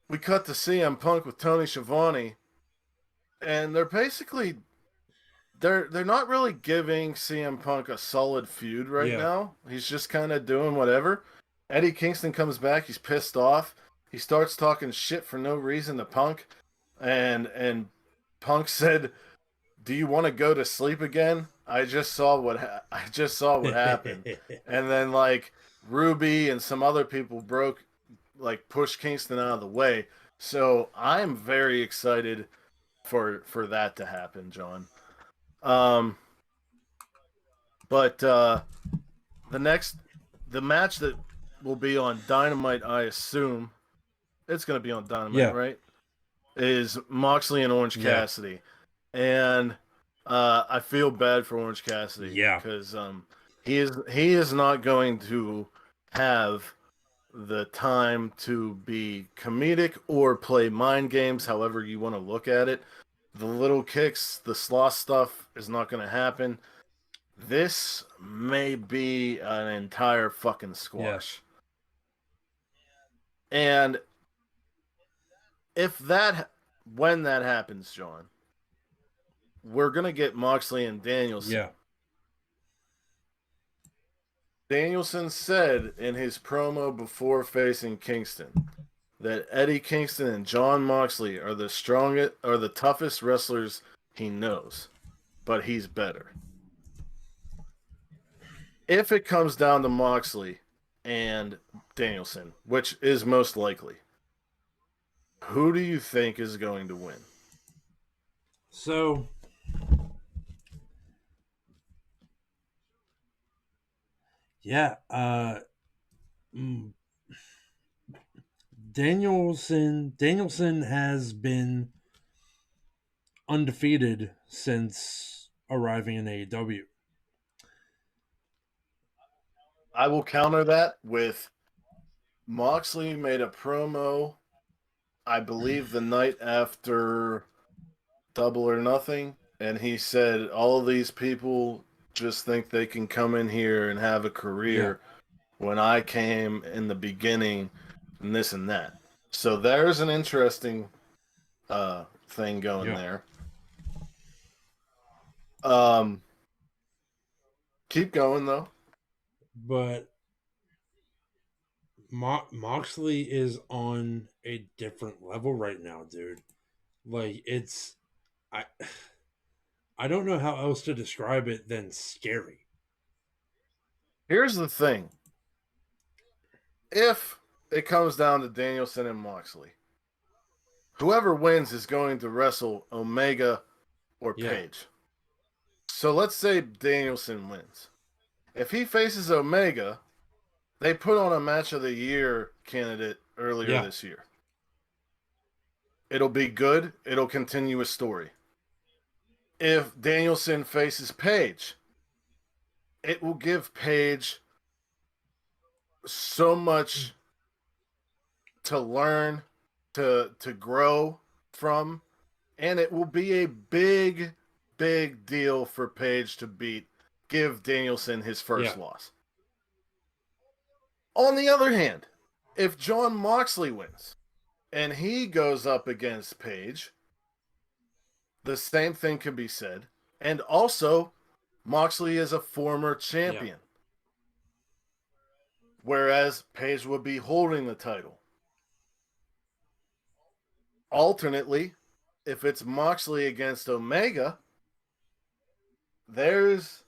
We cut to CM Punk with Tony Schiavone, and they're basically they're not really giving CM Punk a solid feud right now. He's just kind of doing whatever. Eddie Kingston comes back. He's pissed off. He starts talking shit for no reason to Punk, and Punk said, "Do you want to go to sleep again? I just saw what happened." And then like Ruby and some other people pushed Kingston out of the way. So I'm very excited for that to happen, John. But the match that will be on Dynamite, I assume it's going to be on Dynamite, right? Is Moxley and Orange Cassidy, and I feel bad for Orange Cassidy, because he is not going to have the time to be comedic or play mind games, however you want to look at it. The little kicks, the sloth stuff is not going to happen. This may be an entire fucking squash. And when that happens, John, we're going to get Moxley and Danielson. Danielson said in his promo before facing Kingston that Eddie Kingston and Jon Moxley are the toughest wrestlers he knows, but he's better. If it comes down to Moxley and Danielson, which is most likely, who do you think is going to win? So, Danielson has been undefeated since arriving in AEW. I will counter that with Moxley made a promo, I believe the night after Double or Nothing, and he said all of these people just think they can come in here and have a career when I came in the beginning and this and that. So there's an interesting thing going there. Keep going though. But Moxley is on a different level right now, dude. Like, I don't know how else to describe it than scary. Here's the thing. If it comes down to Danielson and Moxley, whoever wins is going to wrestle Omega or Page. So let's say Danielson wins. If he faces Omega, they put on a match of the year candidate earlier this year. It'll be good. It'll continue a story. If Danielson faces Page, it will give Page so much to learn, to grow from, and it will be a big deal for Page to give Danielson his first loss. On the other hand, if Jon Moxley wins and he goes up against Page, the same thing can be said. And also, Moxley is a former champion. Whereas Page would be holding the title. Alternately, if it's Moxley against Omega, there's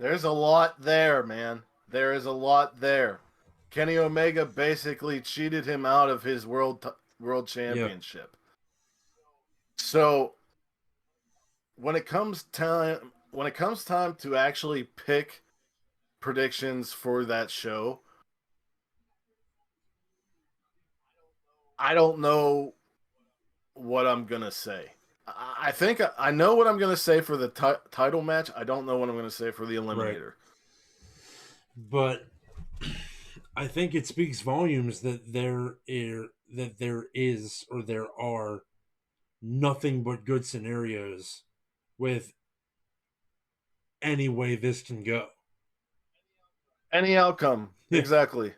a lot there, man. There is a lot there. Kenny Omega basically cheated him out of his world championship. So when it comes time to actually pick predictions for that show, I don't know what I'm gonna say. I think I know what I'm gonna say for the title match. I don't know what I'm gonna say for the Eliminator. Right. But I think it speaks volumes that there are nothing but good scenarios with any way this can go. Any outcome. Yeah. Exactly.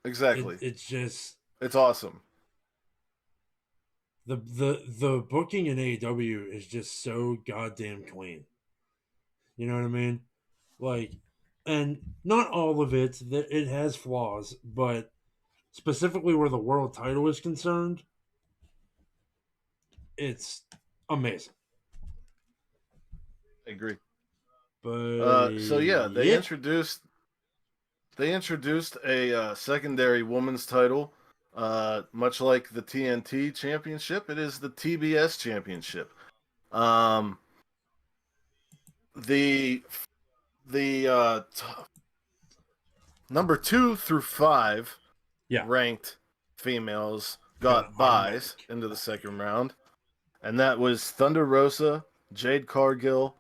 Exactly. It's just It's awesome. the booking in AEW is just so goddamn clean. You know what I mean? Like, and not all of it has flaws, but specifically where the world title is concerned, it's amazing. I agree. But So yeah, they yeah, introduced a secondary women's title, much like the TNT Championship. It is the TBS Championship. Um, the number 2 through 5 yeah, ranked females got got buys automatic. into the second round, and that was Thunder Rosa, Jade Cargill,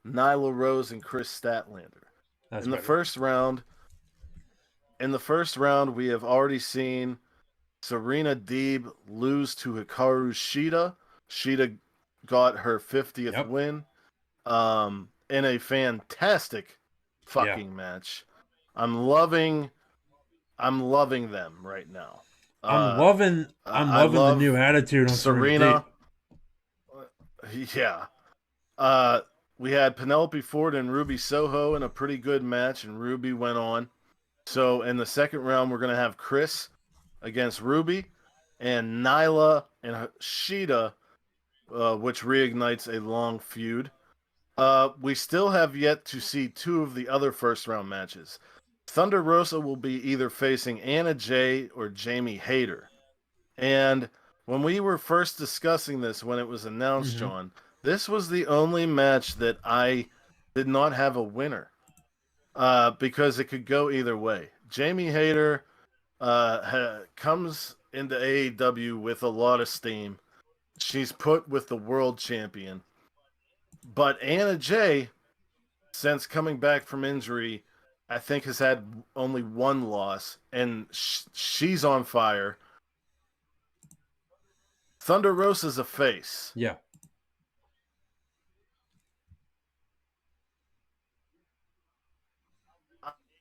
Nyla Rose, and Chris Statlander. That's In the better. first round, we have already seen Serena Deeb lose to Hikaru Shida. Shida got her 50th win in a fantastic fucking match. I'm loving them right now. I'm loving I the love new attitude on Serena. Deeb. Yeah. We had Penelope Ford and Ruby Soho in a pretty good match, and Ruby went on. So in the second round, we're going to have Chris against Ruby and Nyla and Shida, which reignites a long feud. We still have yet to see 2 of the other first round matches. Thunder Rosa will be either facing Anna Jay or Jamie Hayter. And when we were first discussing this, when it was announced, John, this was the only match that I did not have a winner, because it could go either way. Jamie Hayter comes into AEW with a lot of steam. She's put with the world champion. But Anna Jay, since coming back from injury, I think has had only one loss, and she's on fire. Thunder Rosa's a face. Yeah.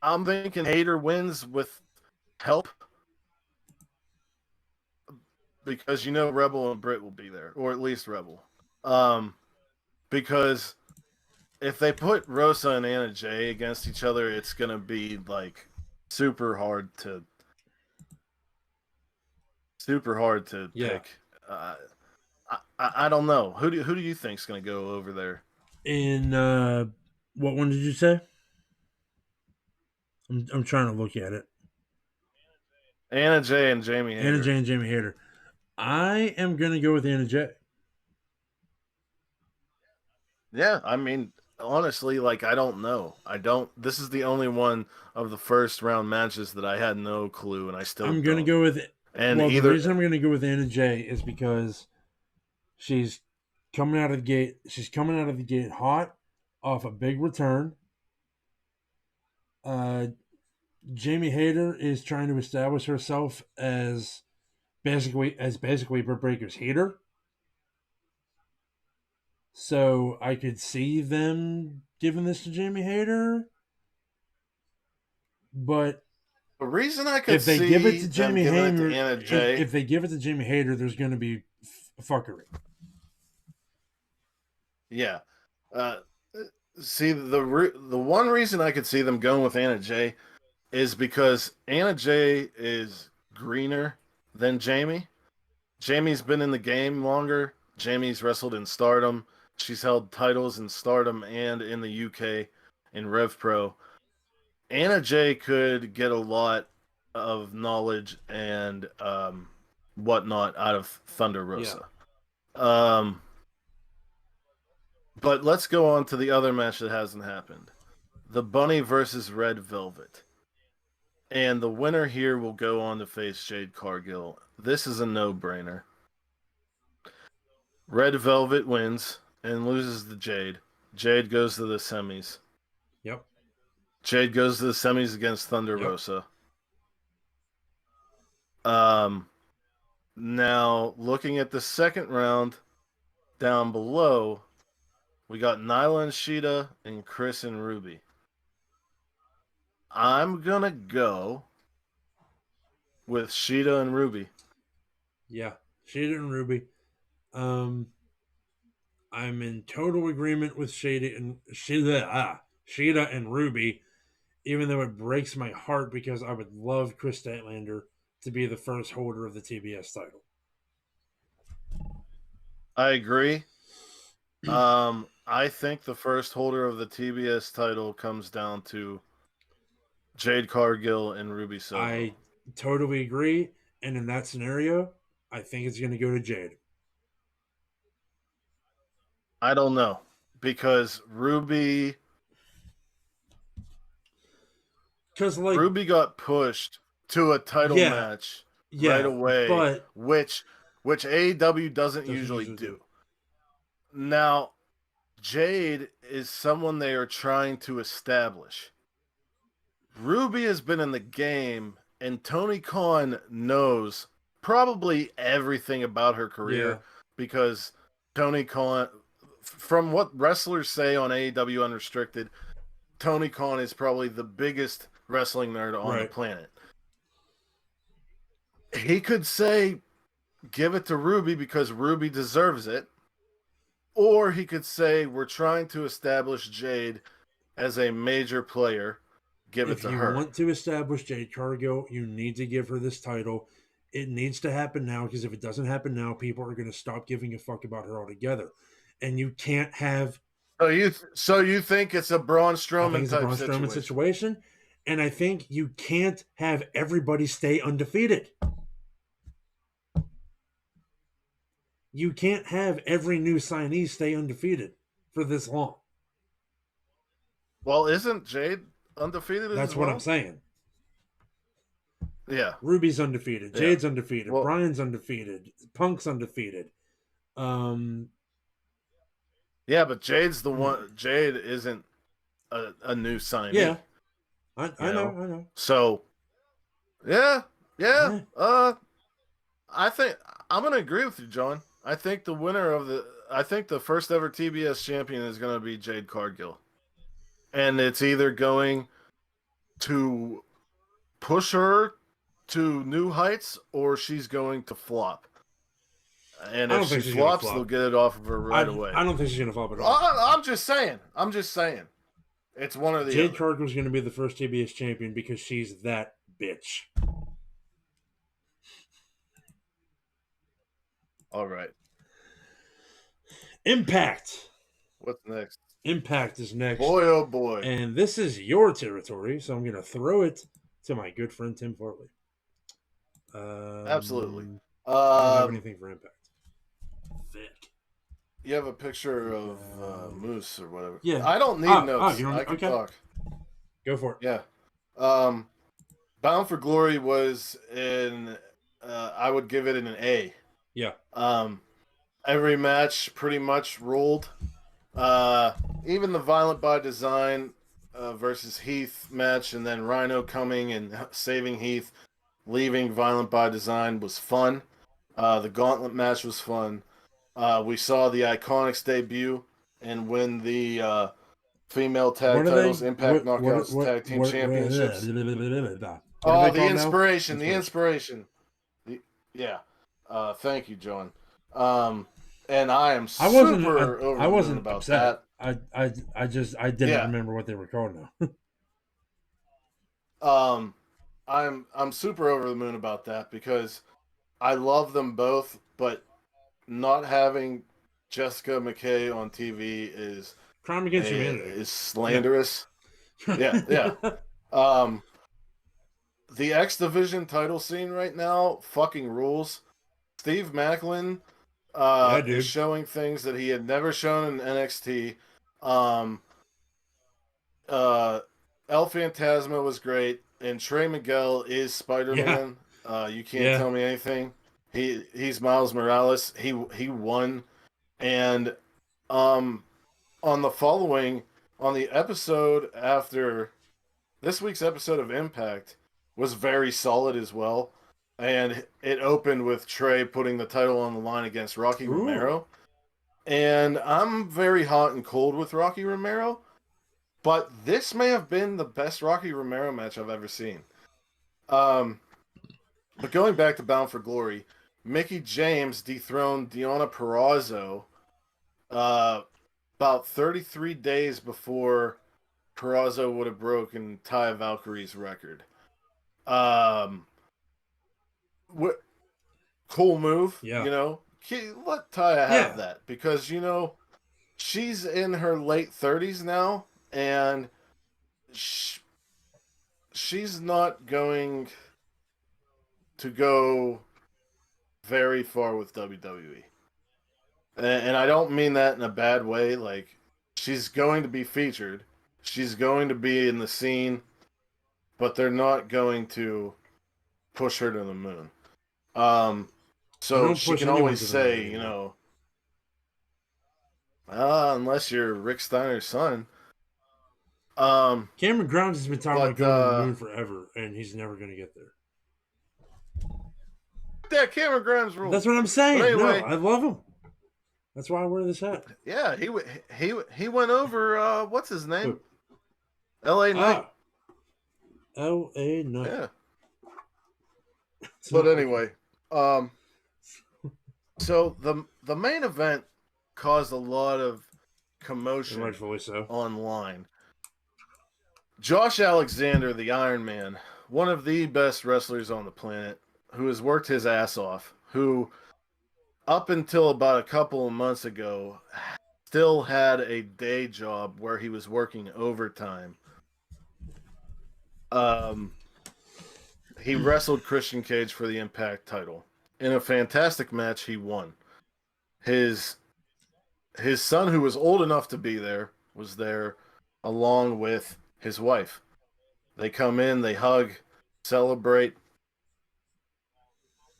I'm thinking Hayter wins with help, because Rebel and Britt will be there, or at least Rebel. Because if they put Rosa and Anna Jay against each other, it's gonna be like super hard to pick. I don't know. Who do you think's gonna go over there? In what one did you say? I'm trying to look at it. Anna Jay and Jamie Hayter. Anna Jay and Jamie Hayter. I am gonna go with Anna Jay. Yeah, I mean, honestly, like, I don't know. This is the only one of the first round matches that I had no clue, and I still I'm gonna go with it. And the reason I'm gonna go with Anna Jay is because she's coming out of the gate. She's coming out of the gate hot, off a big return. Jamie Hayter is trying to establish herself as basically Britt Baker's hater. So I could see them giving this to Jamie Hayter, but the reason I could if they see give it to them Jamie giving Hayter, it to Anna Jay, if they give it to Jamie Hayter, there's going to be fuckery. Yeah. See, the one reason I could see them going with Anna Jay is because Anna Jay is greener than Jamie. Jamie's been in the game longer. Jamie's wrestled in Stardom. She's held titles in Stardom and in the UK in Rev Pro. Anna Jay could get a lot of knowledge and whatnot out of Thunder Rosa. Yeah. But let's go on to the other match that hasn't happened. The Bunny versus Red Velvet. And the winner here will go on to face Jade Cargill. This is a no-brainer. Red Velvet wins and loses to Jade. Jade goes to the semis. Yep. Jade goes to the semis against Thunder Rosa. Now looking at the second round down below, we got Nyla and Sheeta and Chris and Ruby. I'm gonna go with Sheeta and Ruby. Yeah, Shada and Ruby. I'm in total agreement with Shada and Ruby, even though it breaks my heart because I would love Chris Statlander to be the first holder of the TBS title. I agree. I think the first holder of the TBS title comes down to Jade Cargill and Ruby Soho. I totally agree, and in that scenario, I think it's going to go to Jade. I don't know because Ruby got pushed to a title match right away, but which AEW doesn't usually do. Now, Jade is someone they are trying to establish. Ruby has been in the game, and Tony Khan knows probably everything about her career because Tony Khan, from what wrestlers say on AEW Unrestricted, Tony Khan is probably the biggest wrestling nerd on the planet. He could say, give it to Ruby because Ruby deserves it. Or he could say, we're trying to establish Jade as a major player. Give it to her. If you want to establish Jade Cargill, you need to give her this title. It needs to happen now because if it doesn't happen now, people are going to stop giving a fuck about her altogether. And you can't have... So you think it's a Braun Strowman type Strowman situation? And I think you can't have everybody stay undefeated. You can't have every new signee stay undefeated for this long. Well, isn't Jade undefeated? That's what I'm saying. Yeah. Ruby's undefeated. Jade's undefeated. Brian's undefeated. Punk's undefeated. Yeah, but Jade's the one. Jade isn't a new signee. Yeah. I know. So, yeah. I think I'm going to agree with you, John. I think the first ever TBS champion is going to be Jade Cargill. And it's either going to push her to new heights or she's going to flop. And if she flops, they'll get it off of her right away. I don't think she's going to flop at all. I'm just saying. It's one of the Jade Cargill's going to be the first TBS champion because she's that bitch. All right. Impact. What's next? Impact is next. Boy, oh boy. And this is your territory, so I'm going to throw it to my good friend Tim Farley. Absolutely. I don't have anything for Impact. Thick. You have a picture of Moose or whatever. Yeah. I don't need notes. I can talk. Go for it. Yeah. Bound for Glory was I would give it an A. Yeah. Every match pretty much ruled. Even the Violent by Design versus Heath match, and then Rhino coming and saving Heath, leaving Violent by Design was fun. The Gauntlet match was fun. We saw the Iconics debut and win the female tag titles, Impact Knockouts Tag Team Championships. Oh, the Inspiration. The Inspiration. Yeah. Thank you, John. And I am super over the moon about upset. that. I didn't remember what they were called now. I'm super over the moon about that because I love them both, but not having Jessica McKay on TV is crime against humanity. Is slanderous. Yeah. The X Division title scene right now fucking rules. Steve Macklin is showing things that he had never shown in NXT. El Phantasma was great, and Trey Miguel is Spider-Man. You can't tell me anything. He's Miles Morales. He won, and on the episode after this week's episode of Impact was very solid as well. and it opened with Trey putting the title on the line against Rocky Ooh. Romero. And I'm very hot and cold with Rocky Romero, but this may have been the best Rocky Romero match I've ever seen. But going back to Bound for Glory, Mickie James dethroned Deonna Purrazzo about 33 days before Purrazzo would have broken Taya Valkyrie's record. Cool move, Yeah. you know. Let Taya have Yeah. that because, you know, she's in her late 30s now, and she's not going to go very far with WWE. And I don't mean that in a bad way. Like, she's going to be featured. She's going to be in the scene, but they're not going to push her to the moon. So don't she push can anyone always to the say, moon you anymore. know, unless you're Rick Steiner's son. Cameron Grimes has been talking about But going to the moon forever, and he's never going to get there. yeah, Cameron Grimes rules. That's what I'm saying. But anyway, No, I love him. That's why I wear this hat. yeah, he went over. What's his name? L.A. Knight. L.A. Knight. Yeah. But anyway, so the main event caused a lot of commotion, rightfully so, online. Josh Alexander, the Iron Man, one of the best wrestlers on the planet, who has worked his ass off, who up until about a couple of months ago still had a day job where he was working overtime. He wrestled Christian Cage for the Impact title. In a fantastic match, he won. His son, who was old enough to be there, was there along with his wife. They come in, they hug, celebrate.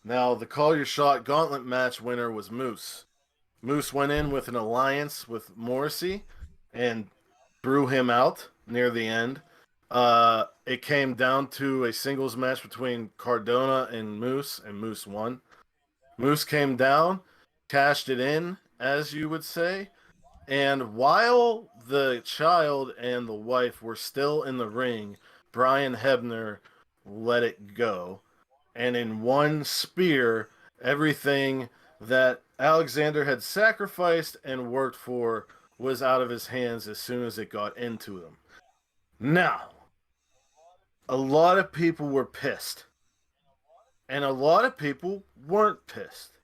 Now, the Call Your Shot Gauntlet match winner was Moose. Moose went in with an alliance with Morrissey and threw him out near the end. It came down to a singles match between Cardona and Moose won. Moose came down, cashed it in, as you would say, and while the child and the wife were still in the ring, Brian Hebner let it go. And in one spear, everything that Alexander had sacrificed and worked for was out of his hands as soon as it got into him. Now, a lot of people were pissed. And a lot of people weren't pissed.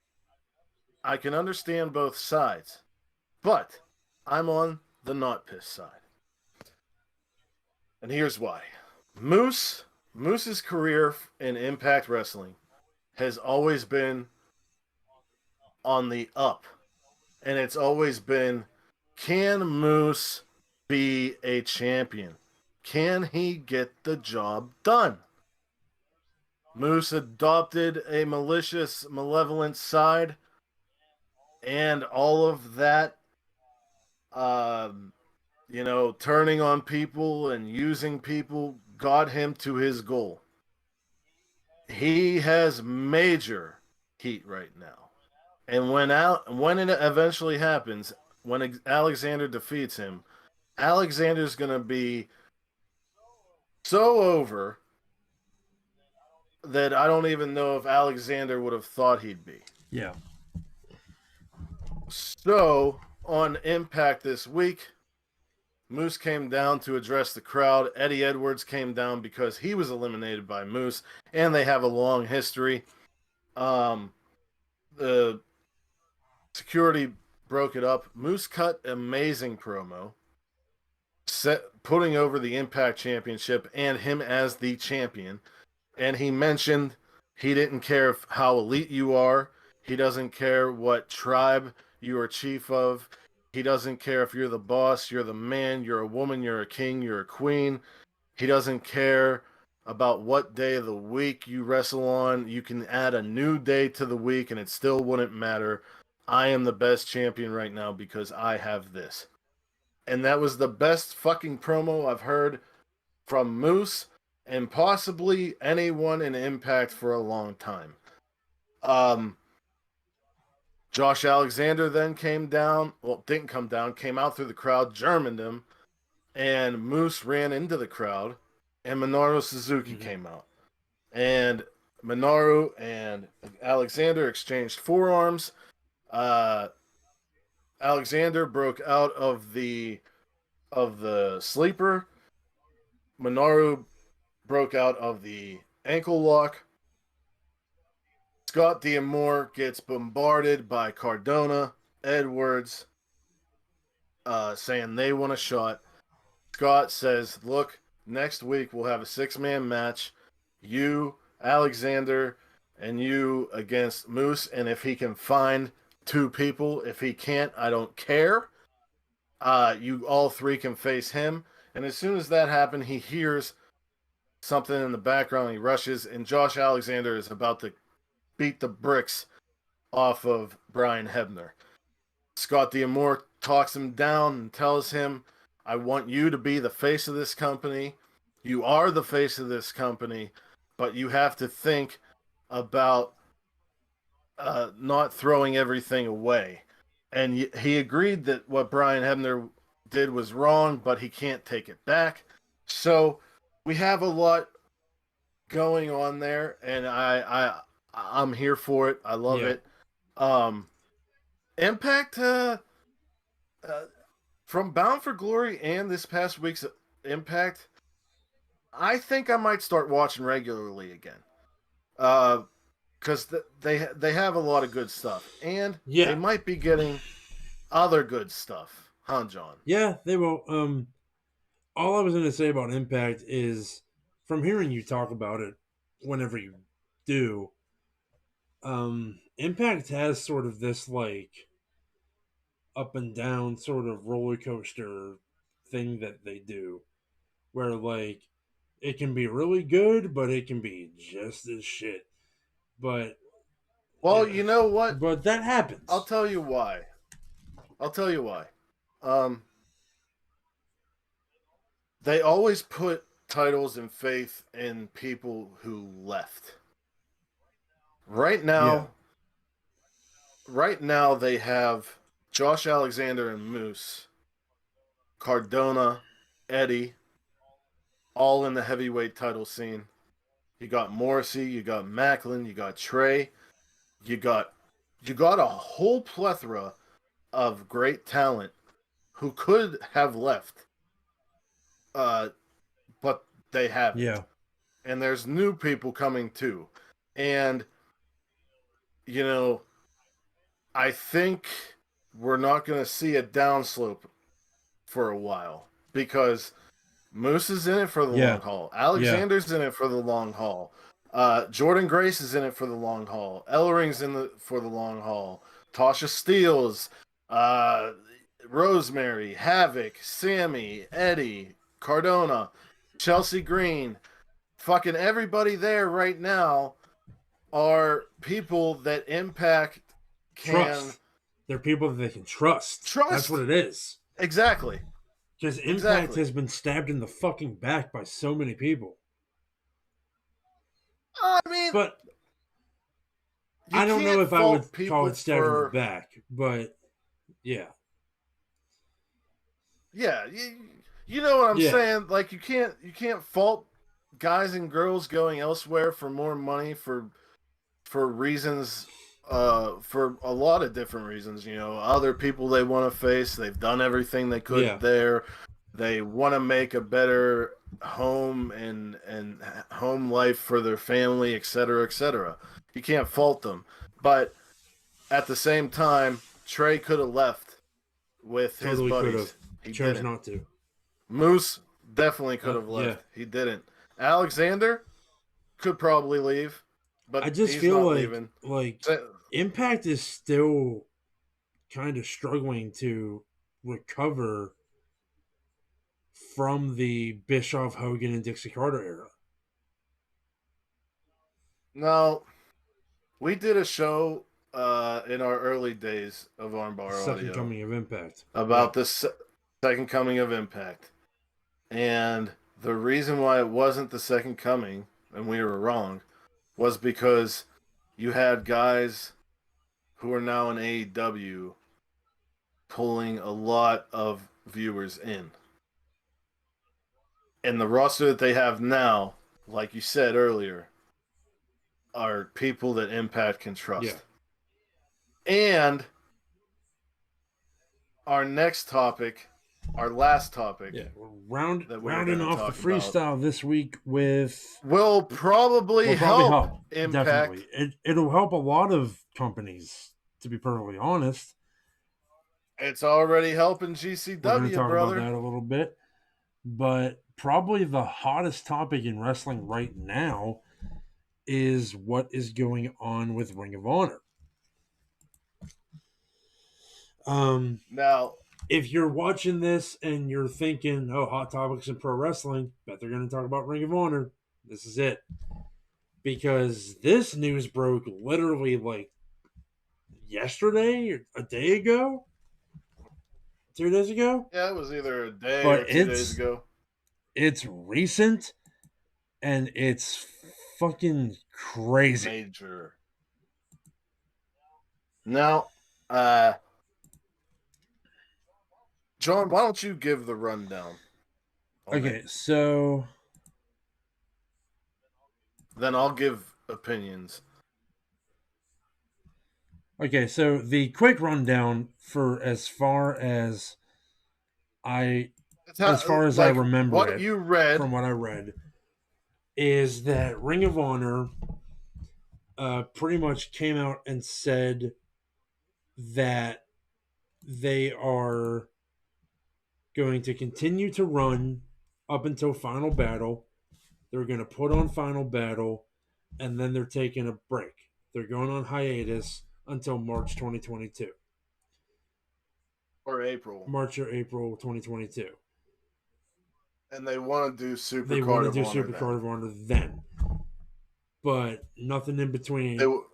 I can understand both sides. But I'm on the not pissed side. And here's why. Moose's career in Impact Wrestling has always been on the up. And it's always been, can Moose be a champion? Can he get the job done? Moose adopted a malicious, malevolent side, and all of that, turning on people and using people got him to his goal. He has major heat right now. And when it eventually happens, when Alexander defeats him, Alexander's going to be so over that I don't even know if Alexander would have thought he'd be. Yeah. So, on Impact this week, Moose came down to address the crowd. Eddie Edwards came down because he was eliminated by Moose, and they have a long history. The security broke it up. Moose cut amazing promo, putting over the Impact Championship and him as the champion. And he mentioned he didn't care how elite you are. He doesn't care what tribe you are chief of. He doesn't care if you're the boss, you're the man, you're a woman, you're a king, you're a queen. He doesn't care about what day of the week you wrestle on. You can add a new day to the week and it still wouldn't matter. I am the best champion right now because I have this. And that was the best fucking promo I've heard from Moose and possibly anyone in Impact for a long time. Josh Alexander then came down. Well, didn't come down. Came out through the crowd, Germaned him, and Moose ran into the crowd, and Minoru Suzuki came out, and Minoru and Alexander exchanged forearms. Alexander broke out of the sleeper. Minoru broke out of the ankle lock. Scott D'Amore gets bombarded by Cardona, Edwards, saying they want a shot. Scott says, look, next week we'll have a 6-man match. You, Alexander, and you against Moose. And if he can find 2 people, if he can't, I don't care. You all 3 can face him. And as soon as that happened, he hears something in the background. He rushes, and Josh Alexander is about to beat the bricks off of Brian Hebner. Scott D'Amore talks him down and tells him, I want you to be the face of this company. You are the face of this company, but you have to think about not throwing everything away. And he agreed that what Brian Hebner did was wrong, but he can't take it back. So we have a lot going on there, and I'm here for it. I love it. Impact from Bound for Glory and this past week's Impact, I think I might start watching regularly again. Because they have a lot of good stuff, and they might be getting other good stuff, huh, John? Yeah, they will. All I was going to say about Impact is, from hearing you talk about it, whenever you do, Impact has sort of this like up and down sort of roller coaster thing that they do, where like it can be really good, but it can be just as shit. But you know what? But that happens. I'll tell you why. They always put titles and faith in people who left. Right now they have Josh Alexander and Moose, Cardona, Eddie, all in the heavyweight title scene. You got Morrissey, you got Macklin, you got Trey, you got a whole plethora of great talent who could have left, but they haven't. Yeah. And there's new people coming too. And, you know, I think we're not going to see a downslope for a while because Moose is in it for the long haul. Alexander's in it for the long haul. Jordan Grace is in it for the long haul. Ellering's for the long haul. Tasha Steeles, Rosemary, Havoc, Sammy, Eddie, Cardona, Chelsea Green, fucking everybody there right now are people that Impact can trust. They're people that they can trust. That's what it is. Exactly. Because Impact has been stabbed in the fucking back by so many people. I mean, but I don't know if I would call it stabbed in the back, but yeah. Yeah, you know what I'm saying? Like you can't fault guys and girls going elsewhere for more money for reasons, for a lot of different reasons. You know, other people they want to face, they've done everything they could there. They want to make a better home and home life for their family, etc., etc. You can't fault them, but at the same time, Trey could have left with his buddies. He chose not to. Moose definitely could have left. He didn't. Alexander could probably leave, but I just feel like Impact is still kind of struggling to recover from the Bischoff, Hogan, and Dixie Carter era. No, we did a show in our early days of Armbar Audio. Second Coming of Impact. About the Second Coming of Impact. And the reason why it wasn't the second coming, and we were wrong, was because you had guys who are now in AEW pulling a lot of viewers in. And the roster that they have now, like you said earlier, are people that Impact can trust. Yeah. And our next topic, our last topic, Yeah, we're that we were rounding gonna off the talk freestyle this week with will probably help Impact. Definitely. It'll help a lot of companies, to be perfectly honest. It's already helping We're going to GCW, talk brother. about that a little bit. But probably the hottest topic in wrestling right now is what is going on with Ring of Honor. Now, if you're watching this and you're thinking, oh, hot topics in pro wrestling, bet they're going to talk about Ring of Honor. This is it. Because this news broke literally like yesterday or a day ago, 2 days ago. yeah, it was either a day But or 2 days ago. It's recent and it's fucking crazy. Major. Now, John, why don't you give the rundown? Okay, so then I'll give opinions. Okay, so the quick rundown for as far as I remember what it, you read from what I read, is that Ring of Honor pretty much came out and said that they are going to continue to run up until Final Battle. They're going to put on Final Battle, and then they're taking a break. They're going on hiatus until March 2022. or April. March or April 2022. And they want to do Super They Card want of to do Honor Super then. Card of Honor then. But nothing in between. They want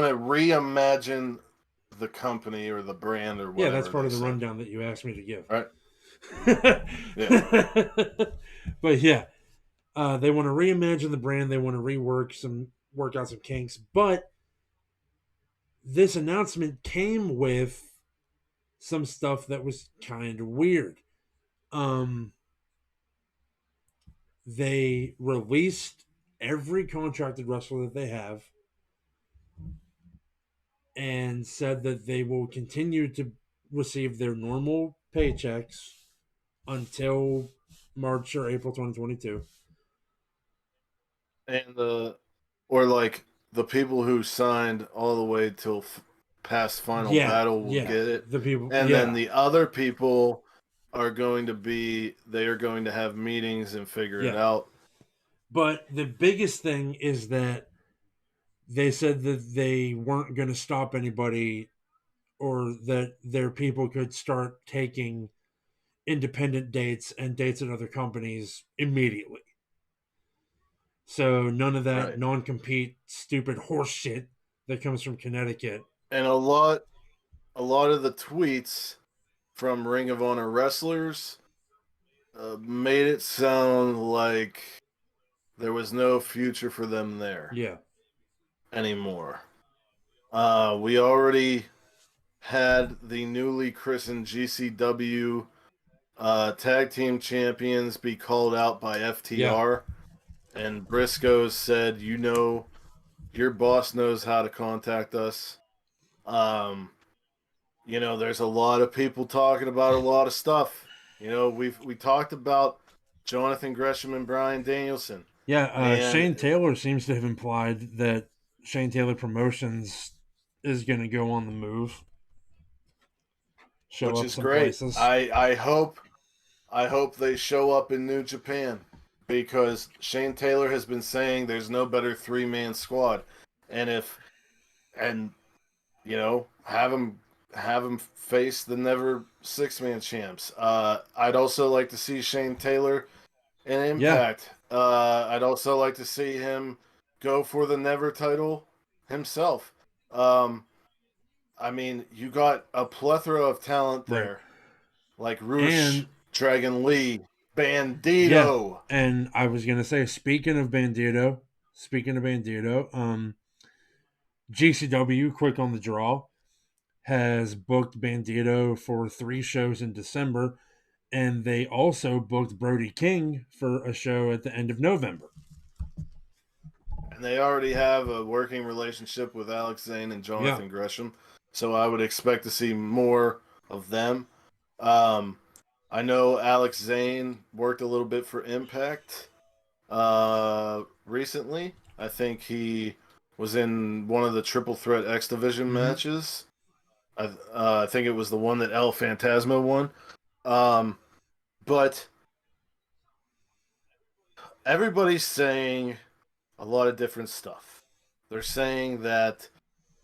to reimagine the company or the brand or whatever. Yeah, that's part of the rundown that you asked me to give. Right. Yeah. But yeah, they want to reimagine the brand. They want to work out some kinks. But this announcement came with some stuff that was kind of weird. They released every contracted wrestler that they have and said that they will continue to receive their normal paychecks until March or April 2022. And the people who signed all the way till past Final Battle will get it. The people, and then the other people are going to have meetings and figure it out. But the biggest thing is that they said that they weren't going to stop anybody, or that their people could start taking independent dates and dates at other companies immediately. So none of that non-compete stupid horse shit that comes from Connecticut. And a lot of the tweets from Ring of Honor wrestlers made it sound like there was no future for them there. Yeah. Anymore. We already had the newly christened GCW tag team champions be called out by FTR. And Briscoe said, your boss knows how to contact us. There's a lot of people talking about a lot of stuff. We talked about Jonathan Gresham and Bryan Danielson. Yeah, Shane Taylor seems to have implied that Shane Taylor Promotions is going to go on the move. Which is great. Places. I hope they show up in New Japan, because Shane Taylor has been saying there's no better 3-man squad, and have him face the never 6-man champs. I'd also like to see Shane Taylor in Impact. I'd also like to see him go for the never title himself. You got a plethora of talent there, like Roosh, Dragon Lee, Bandito. And I was gonna say, speaking of Bandito, GCW, quick on the draw, has booked Bandito for 3 shows in December, and they also booked Brody King for a show at the end of November. And they already have a working relationship with Alex Zane and Jonathan Gresham, so I would expect to see more of them. I know Alex Zane worked a little bit for Impact recently. I think he was in one of the Triple Threat X Division matches. I think it was the one that El Phantasmo won. But everybody's saying a lot of different stuff. They're saying that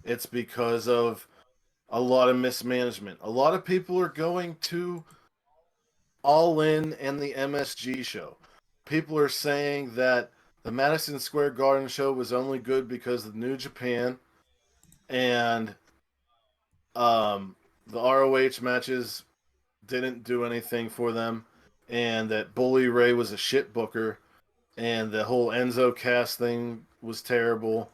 it's because of a lot of mismanagement. A lot of people are going to All In and the MSG show. People are saying that the Madison Square Garden show was only good because of New Japan and the ROH matches didn't do anything for them, and that Bully Ray was a shit booker, and the whole Enzo cast thing was terrible.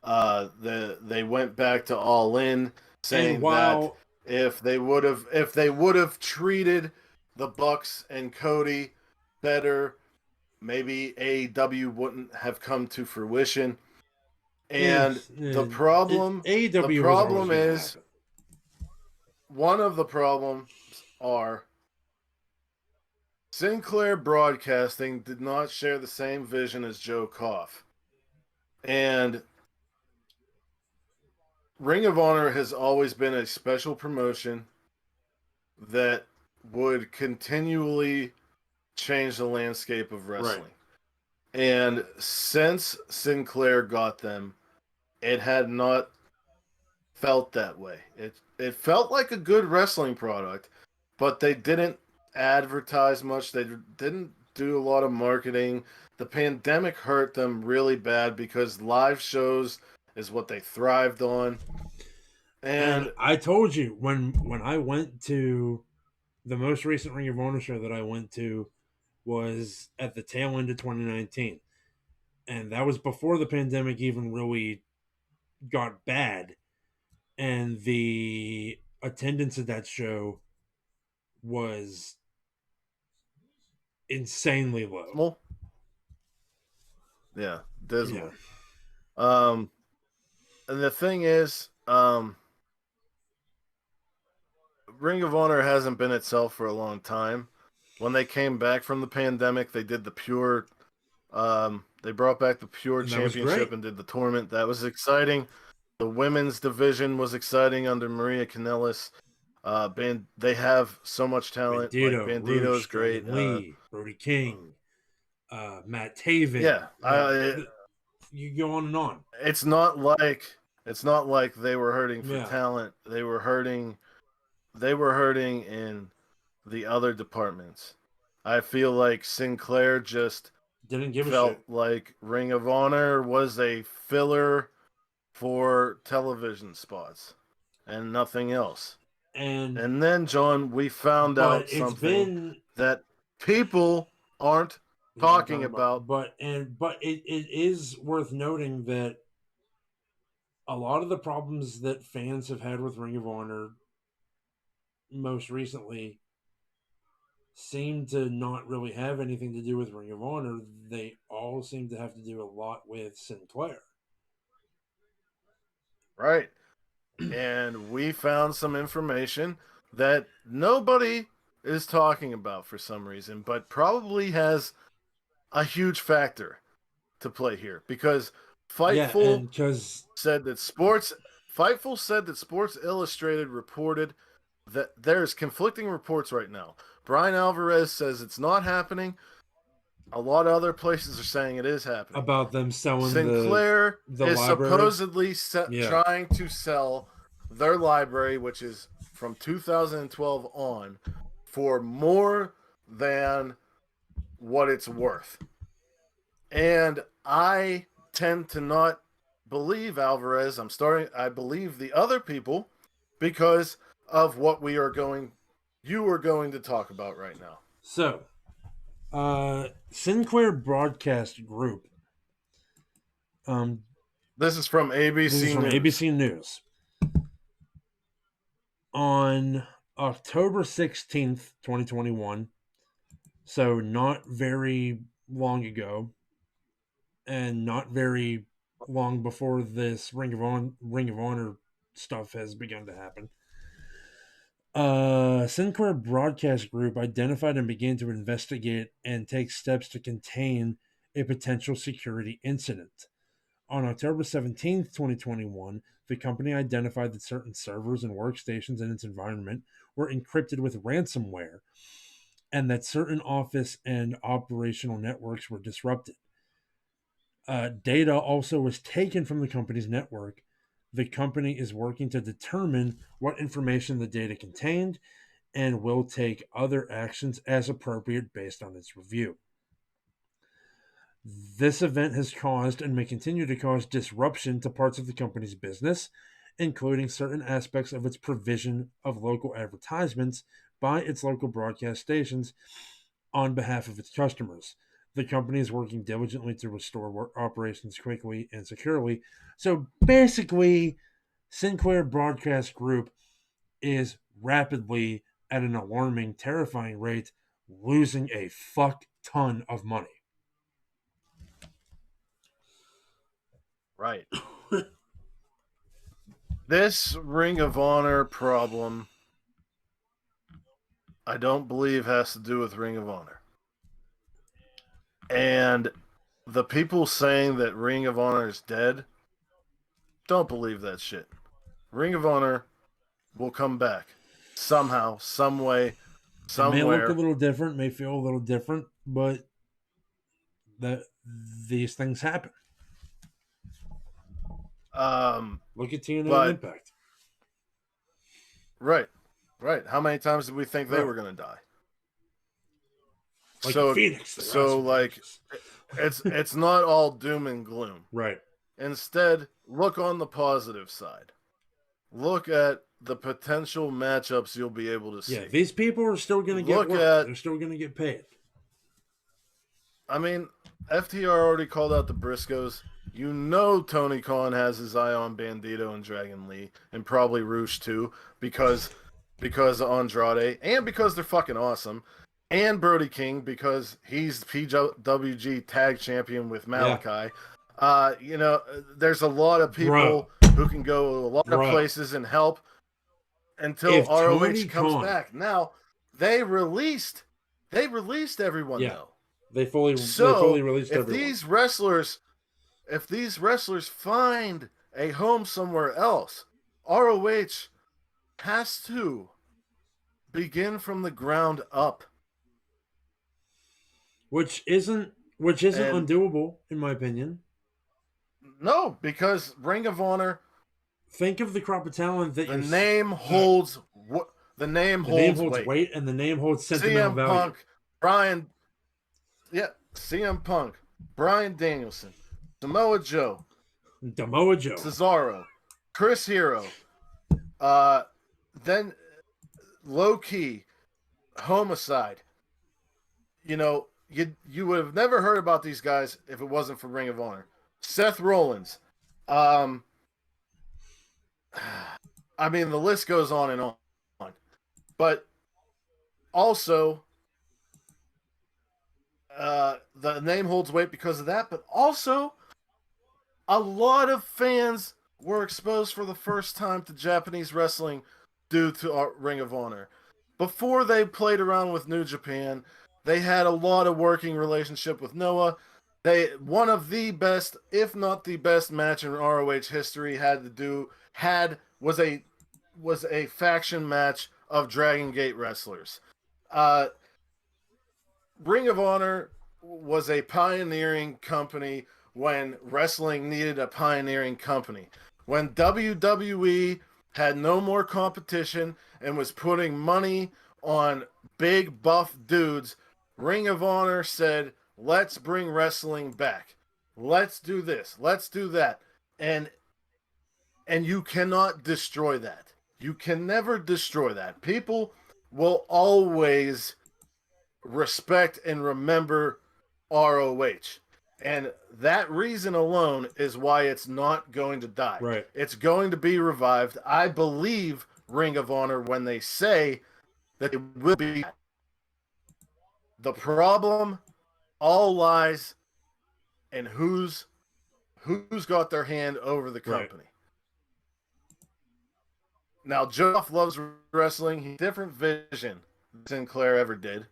They went back to All In, saying that if they would have treated the Bucks and Cody better, maybe AEW wouldn't have come to fruition. And the problem is one of the problems are Sinclair Broadcasting did not share the same vision as Joe Koff. And Ring of Honor has always been a special promotion that would continually change the landscape of wrestling. Right. And since Sinclair got them, it had not felt that way. It felt like a good wrestling product, but they didn't advertise much. They didn't do a lot of marketing. The pandemic hurt them really bad because live shows is what they thrived on. And I told you when I went to the most recent Ring of Honor show that I went to was at the tail end of 2019. And that was before the pandemic even really got bad. And the attendance at that show was insanely low. Yeah, dismal. Yeah. And the thing is, Ring of Honor hasn't been itself for a long time. When they came back from the pandemic, they did the pure. They brought back the pure championship and did the tournament. That was exciting. The women's division was exciting under Maria Kanellis. They have so much talent. Bandito is great. Lee, Brody King, Matt Taven. Yeah, you go on and on. It's not like they were hurting for talent. They were hurting in the other departments. I feel like Sinclair just felt like Ring of Honor was a filler for television spots and nothing else. And then, John, we found out something that people aren't talking about. But it is worth noting that a lot of the problems that fans have had with Ring of Honor most recently seem to not really have anything to do with Ring of Honor. They all seem to have to do a lot with Sinclair. Right. And we found some information that nobody is talking about for some reason, but probably has a huge factor to play here because Fightful said that Sports Illustrated reported that there's conflicting reports right now. Brian Alvarez says it's not happening. A lot of other places are saying it is happening. About them selling Sinclair the is library? Supposedly trying to sell their library, which is from 2012 on, for more than what it's worth. And I tend to not believe Alvarez. I believe the other people because of what you are going to talk about right now. So, Sinclair Broadcast Group. This is from ABC This is from News. ABC News. On October 16th, 2021, so not very long ago, and not very long before this Ring of Honor stuff has begun to happen. Sinclair Broadcast Group identified and began to investigate and take steps to contain a potential security incident. On October 17th, 2021, the company identified that certain servers and workstations in its environment were encrypted with ransomware, and that certain office and operational networks were disrupted. Data also was taken from the company's network. The company is working to determine what information the data contained and will take other actions as appropriate based on its review. This event has caused and may continue to cause disruption to parts of the company's business, including certain aspects of its provision of local advertisements by its local broadcast stations on behalf of its customers. The company is working diligently to restore operations quickly and securely. So basically, Sinclair Broadcast Group is rapidly, at an alarming, terrifying rate, losing a fuck ton of money. Right. This Ring of Honor problem, I don't believe has to do with Ring of Honor. And the people saying that Ring of Honor is dead, don't believe that shit. Ring of Honor will come back somehow, some way, somewhere. It may look a little different, may feel a little different, but these things happen. Look at TNA Impact. Right. How many times did we think they were going to die? Like so, Phoenix. So, like, it's not all doom and gloom. Right. Instead, look on the positive side. Look at the potential matchups you'll be able to see. Yeah, these people are still going to get work. They're still going to get paid. I mean, FTR already called out the Briscoes. You know Tony Khan has his eye on Bandito and Dragon Lee, and probably Roosh too, because of Andrade, and because they're fucking awesome, and Brody King, because he's PWG tag champion with Malachi. Yeah. You know, there's a lot of people who can go a lot of places and help until if ROH Tony comes back. Now, they released everyone though. They fully released everyone. If these wrestlers find a home somewhere else, ROH has to begin from the ground up. Which isn't undoable, in my opinion. No, because Ring of Honor. Think of the crop of talent that the name holds weight, and the name holds sentimental CM value. Punk, CM Punk, Bryan Danielson, Samoa Joe, Cesaro, Chris Hero, then Low Key, Homicide. You know, you would have never heard about these guys if it wasn't for Ring of Honor. Seth Rollins. I mean, the list goes on and on. But also, the name holds weight because of that, but also a lot of fans were exposed for the first time to Japanese wrestling due to Ring of Honor. Before they played around with New Japan, they had a lot of working relationship with Noah. One of the best, if not the best match in ROH history was a faction match of Dragon Gate wrestlers. Ring of Honor was a pioneering company when wrestling needed a pioneering company. When WWE had no more competition and was putting money on big buff dudes, Ring of Honor said, let's bring wrestling back. Let's do this. Let's do that. And you cannot destroy that. You can never destroy that. People will always respect and remember ROH. And that reason alone is why it's not going to die. Right. It's going to be revived. I believe Ring of Honor when they say that it will be. The problem all lies in who's got their hand over the company. Right. Now, Joff loves wrestling. He's a different vision than Sinclair ever did,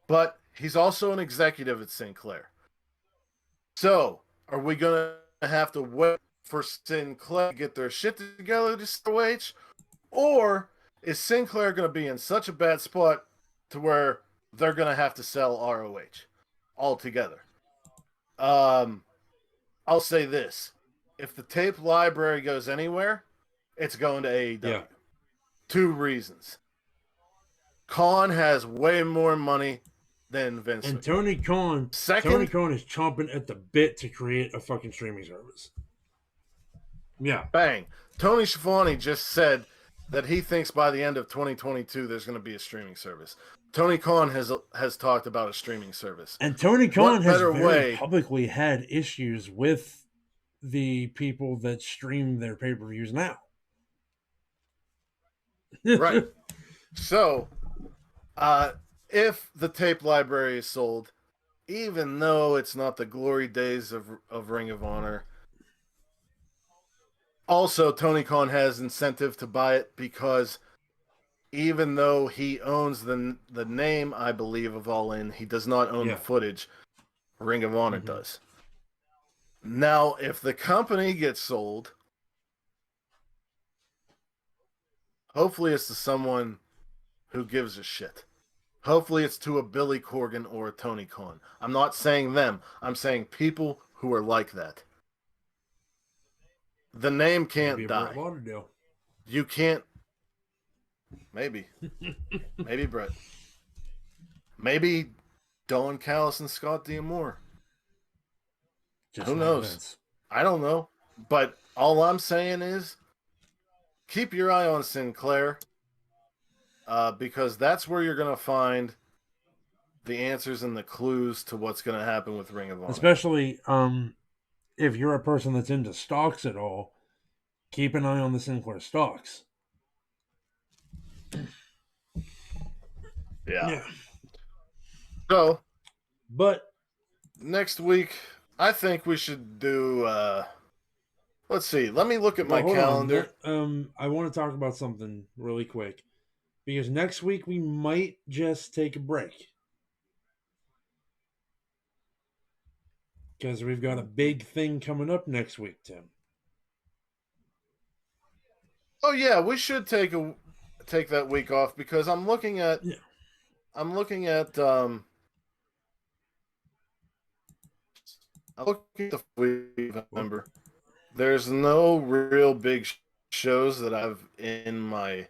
but he's also an executive at Sinclair. So, are we going to have to wait for Sinclair to get their shit together to ROH? Or is Sinclair going to be in such a bad spot to where they're going to have to sell ROH altogether? I'll say this. If the tape library goes anywhere, it's going to AEW. Yeah. 2 reasons. Khan has way more money than Vince. And Tony Khan, Tony Khan is chomping at the bit to create a fucking streaming service. Yeah. Bang. Tony Schiavone just said that he thinks by the end of 2022 there's going to be a streaming service. Tony Khan has talked about a streaming service. And Tony Khan has very publicly had issues with the people that stream their pay-per-views now. Right. So, if the tape library is sold, even though it's not the glory days of Ring of Honor, also Tony Khan has incentive to buy it because even though he owns the name, I believe, of All In, he does not own the footage. Ring of Honor does. Now, if the company gets sold, hopefully it's to someone who gives a shit. Hopefully it's to a Billy Corgan or a Tony Khan. I'm not saying them. I'm saying people who are like that. The name can't die. You can't. Maybe. Maybe Brett. Maybe Don Callis and Scott D'Amore. Who knows? I don't know. But all I'm saying is keep your eye on Sinclair because that's where you're going to find the answers and the clues to what's going to happen with Ring of Honor. Especially if you're a person that's into stocks at all, keep an eye on the Sinclair stocks. Yeah. So, but next week, I think we should do. Let's see. Let me look at my calendar. I want to talk about something really quick because next week we might just take a break because we've got a big thing coming up next week, Tim. Oh yeah, we should take that week off because I'm looking at. Yeah. I'm looking at the week of November. There's no real big shows that I've in my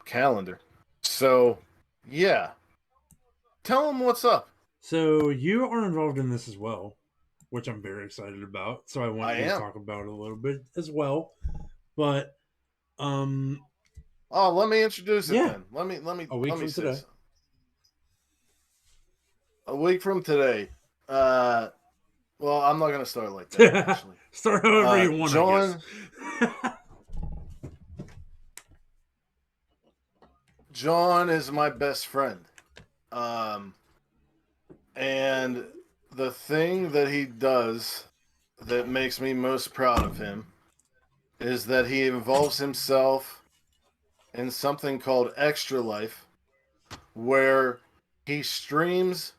calendar. So, yeah. Tell them what's up. So, you are involved in this as well, which I'm very excited about. So, I want you to talk about it a little bit as well. But let me introduce it then. Let me a week from today. A week from today. Well, I'm not gonna start like that. Actually, start however you want. John. John is my best friend, and the thing that he does that makes me most proud of him is that he involves himself in something called Extra Life, where he streams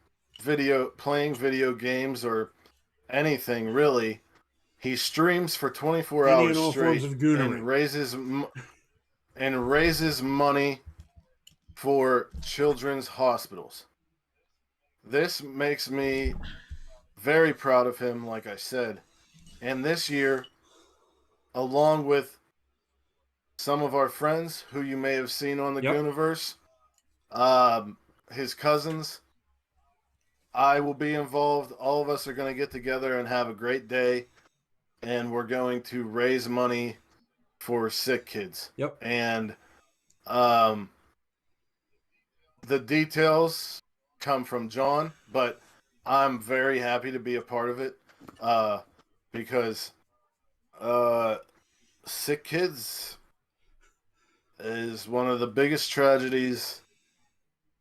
playing video games or anything really. He streams for 24 hours straight and raises money for children's hospitals. This makes me very proud of him, like I said. And this year, along with some of our friends who you may have seen on the GOONIVERSE, his cousins, I will be involved. All of us are going to get together and have a great day, and we're going to raise money for sick kids. Yep. And the details come from John, but I'm very happy to be a part of it because sick kids is one of the biggest tragedies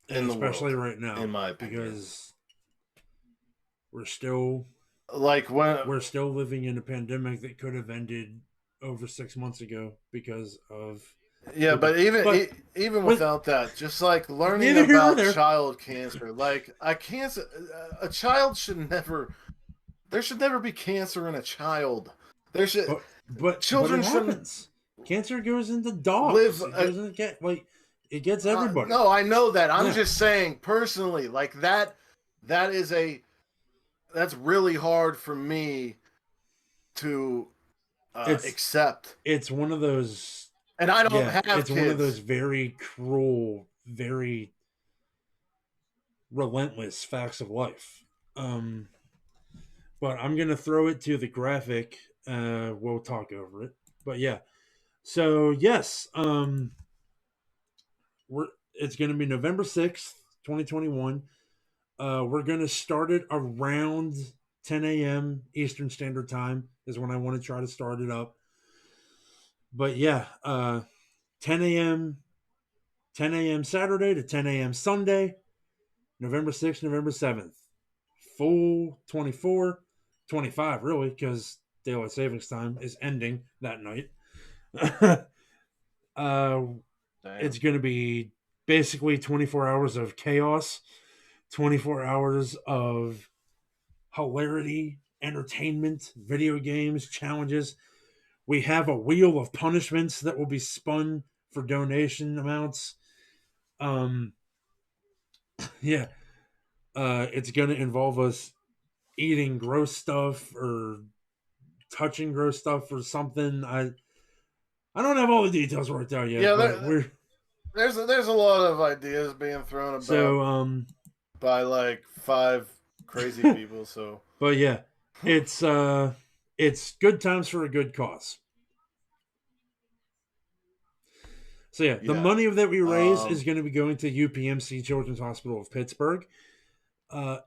in the especially world, right now, in my opinion. because we're still Like we're still living in a pandemic that could have ended over 6 months ago because of yeah, but But even with- without that, just like learning Neither here nor about there. child cancer, like a child should never. There should never be cancer in a child. There should but children it shouldn't happens. Cancer goes into dogs. live. It goes into it gets everybody. No, I know that. I'm Yeah. just saying personally, like that. That's really hard for me to accept. It's one of those. And I don't have It's kids. one of those very cruel, very relentless facts of life. But I'm gonna throw it to the graphic. We'll talk over it. But yeah. So yes, it's gonna be November 6th, 2021. We're gonna start it around 10 a.m. Eastern Standard Time is when I want to try to start it up. But yeah, 10 a.m. Saturday to 10 a.m. Sunday, November 6th, November 7th. Full 24, 25 really, because daylight savings time is ending that night. It's going to be basically 24 hours of chaos, 24 hours of hilarity, entertainment, video games, challenges. We have a wheel of punishments that will be spun for donation amounts. Yeah. It's going to involve us eating gross stuff or touching gross stuff or something. I don't have all the details worked out yet. Yeah, but there's a lot of ideas being thrown about by like 5 crazy people. So, but yeah, it's good times for a good cause. So yeah, the money that we raise is going to be going to UPMC Children's Hospital of Pittsburgh.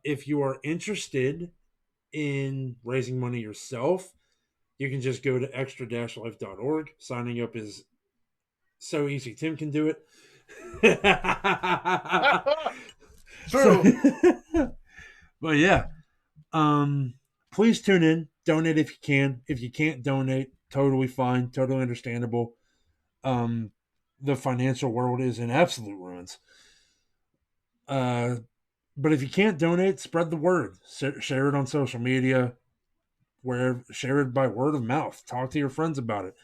If you are interested in raising money yourself, you can just go to extra-life.org. Signing up is so easy. Tim can do it. True. But yeah, please tune in. Donate if you can. If you can't donate, totally fine. Totally understandable. The financial world is in absolute ruins. But if you can't donate, spread the word. Share it on social media. Share it by word of mouth. Talk to your friends about it.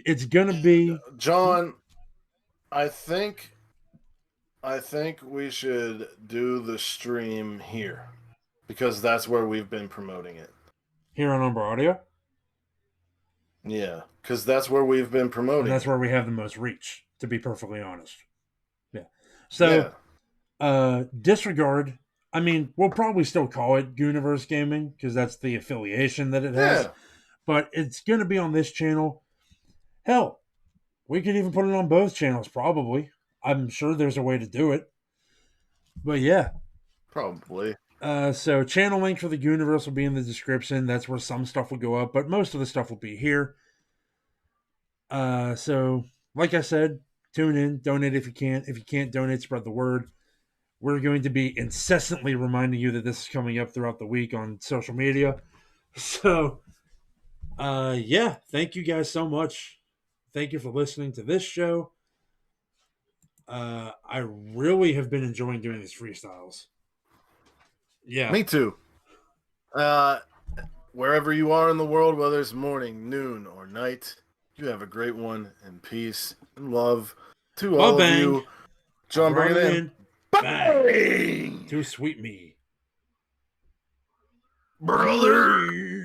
It's gonna be John. I think we should do the stream here because that's where we've been promoting it. Here on Armbar Audio. Yeah, because that's where we've been promoting. And that's where we have the most reach, to be perfectly honest. Yeah. So, disregard. I mean, we'll probably still call it GOONIVERSE Gaming because that's the affiliation that it has. Yeah. But it's going to be on this channel. Hell, we could even put it on both channels, probably. I'm sure there's a way to do it. But yeah. Probably. So channel link for the GOONIVERSE will be in the description. That's where some stuff will go up, but most of the stuff will be here. So, like I said, tune in, donate if you can. If you can't donate, spread the word. We're going to be incessantly reminding you that this is coming up throughout the week on social media. So, yeah, thank you guys so much. Thank you for listening to this show. I really have been enjoying doing these freestyles. Yeah. Me too. Wherever you are in the world, whether it's morning, noon, or night, you have a great one, and peace and love to all of you. John, bring it in. Bang! Too sweet me. Brother!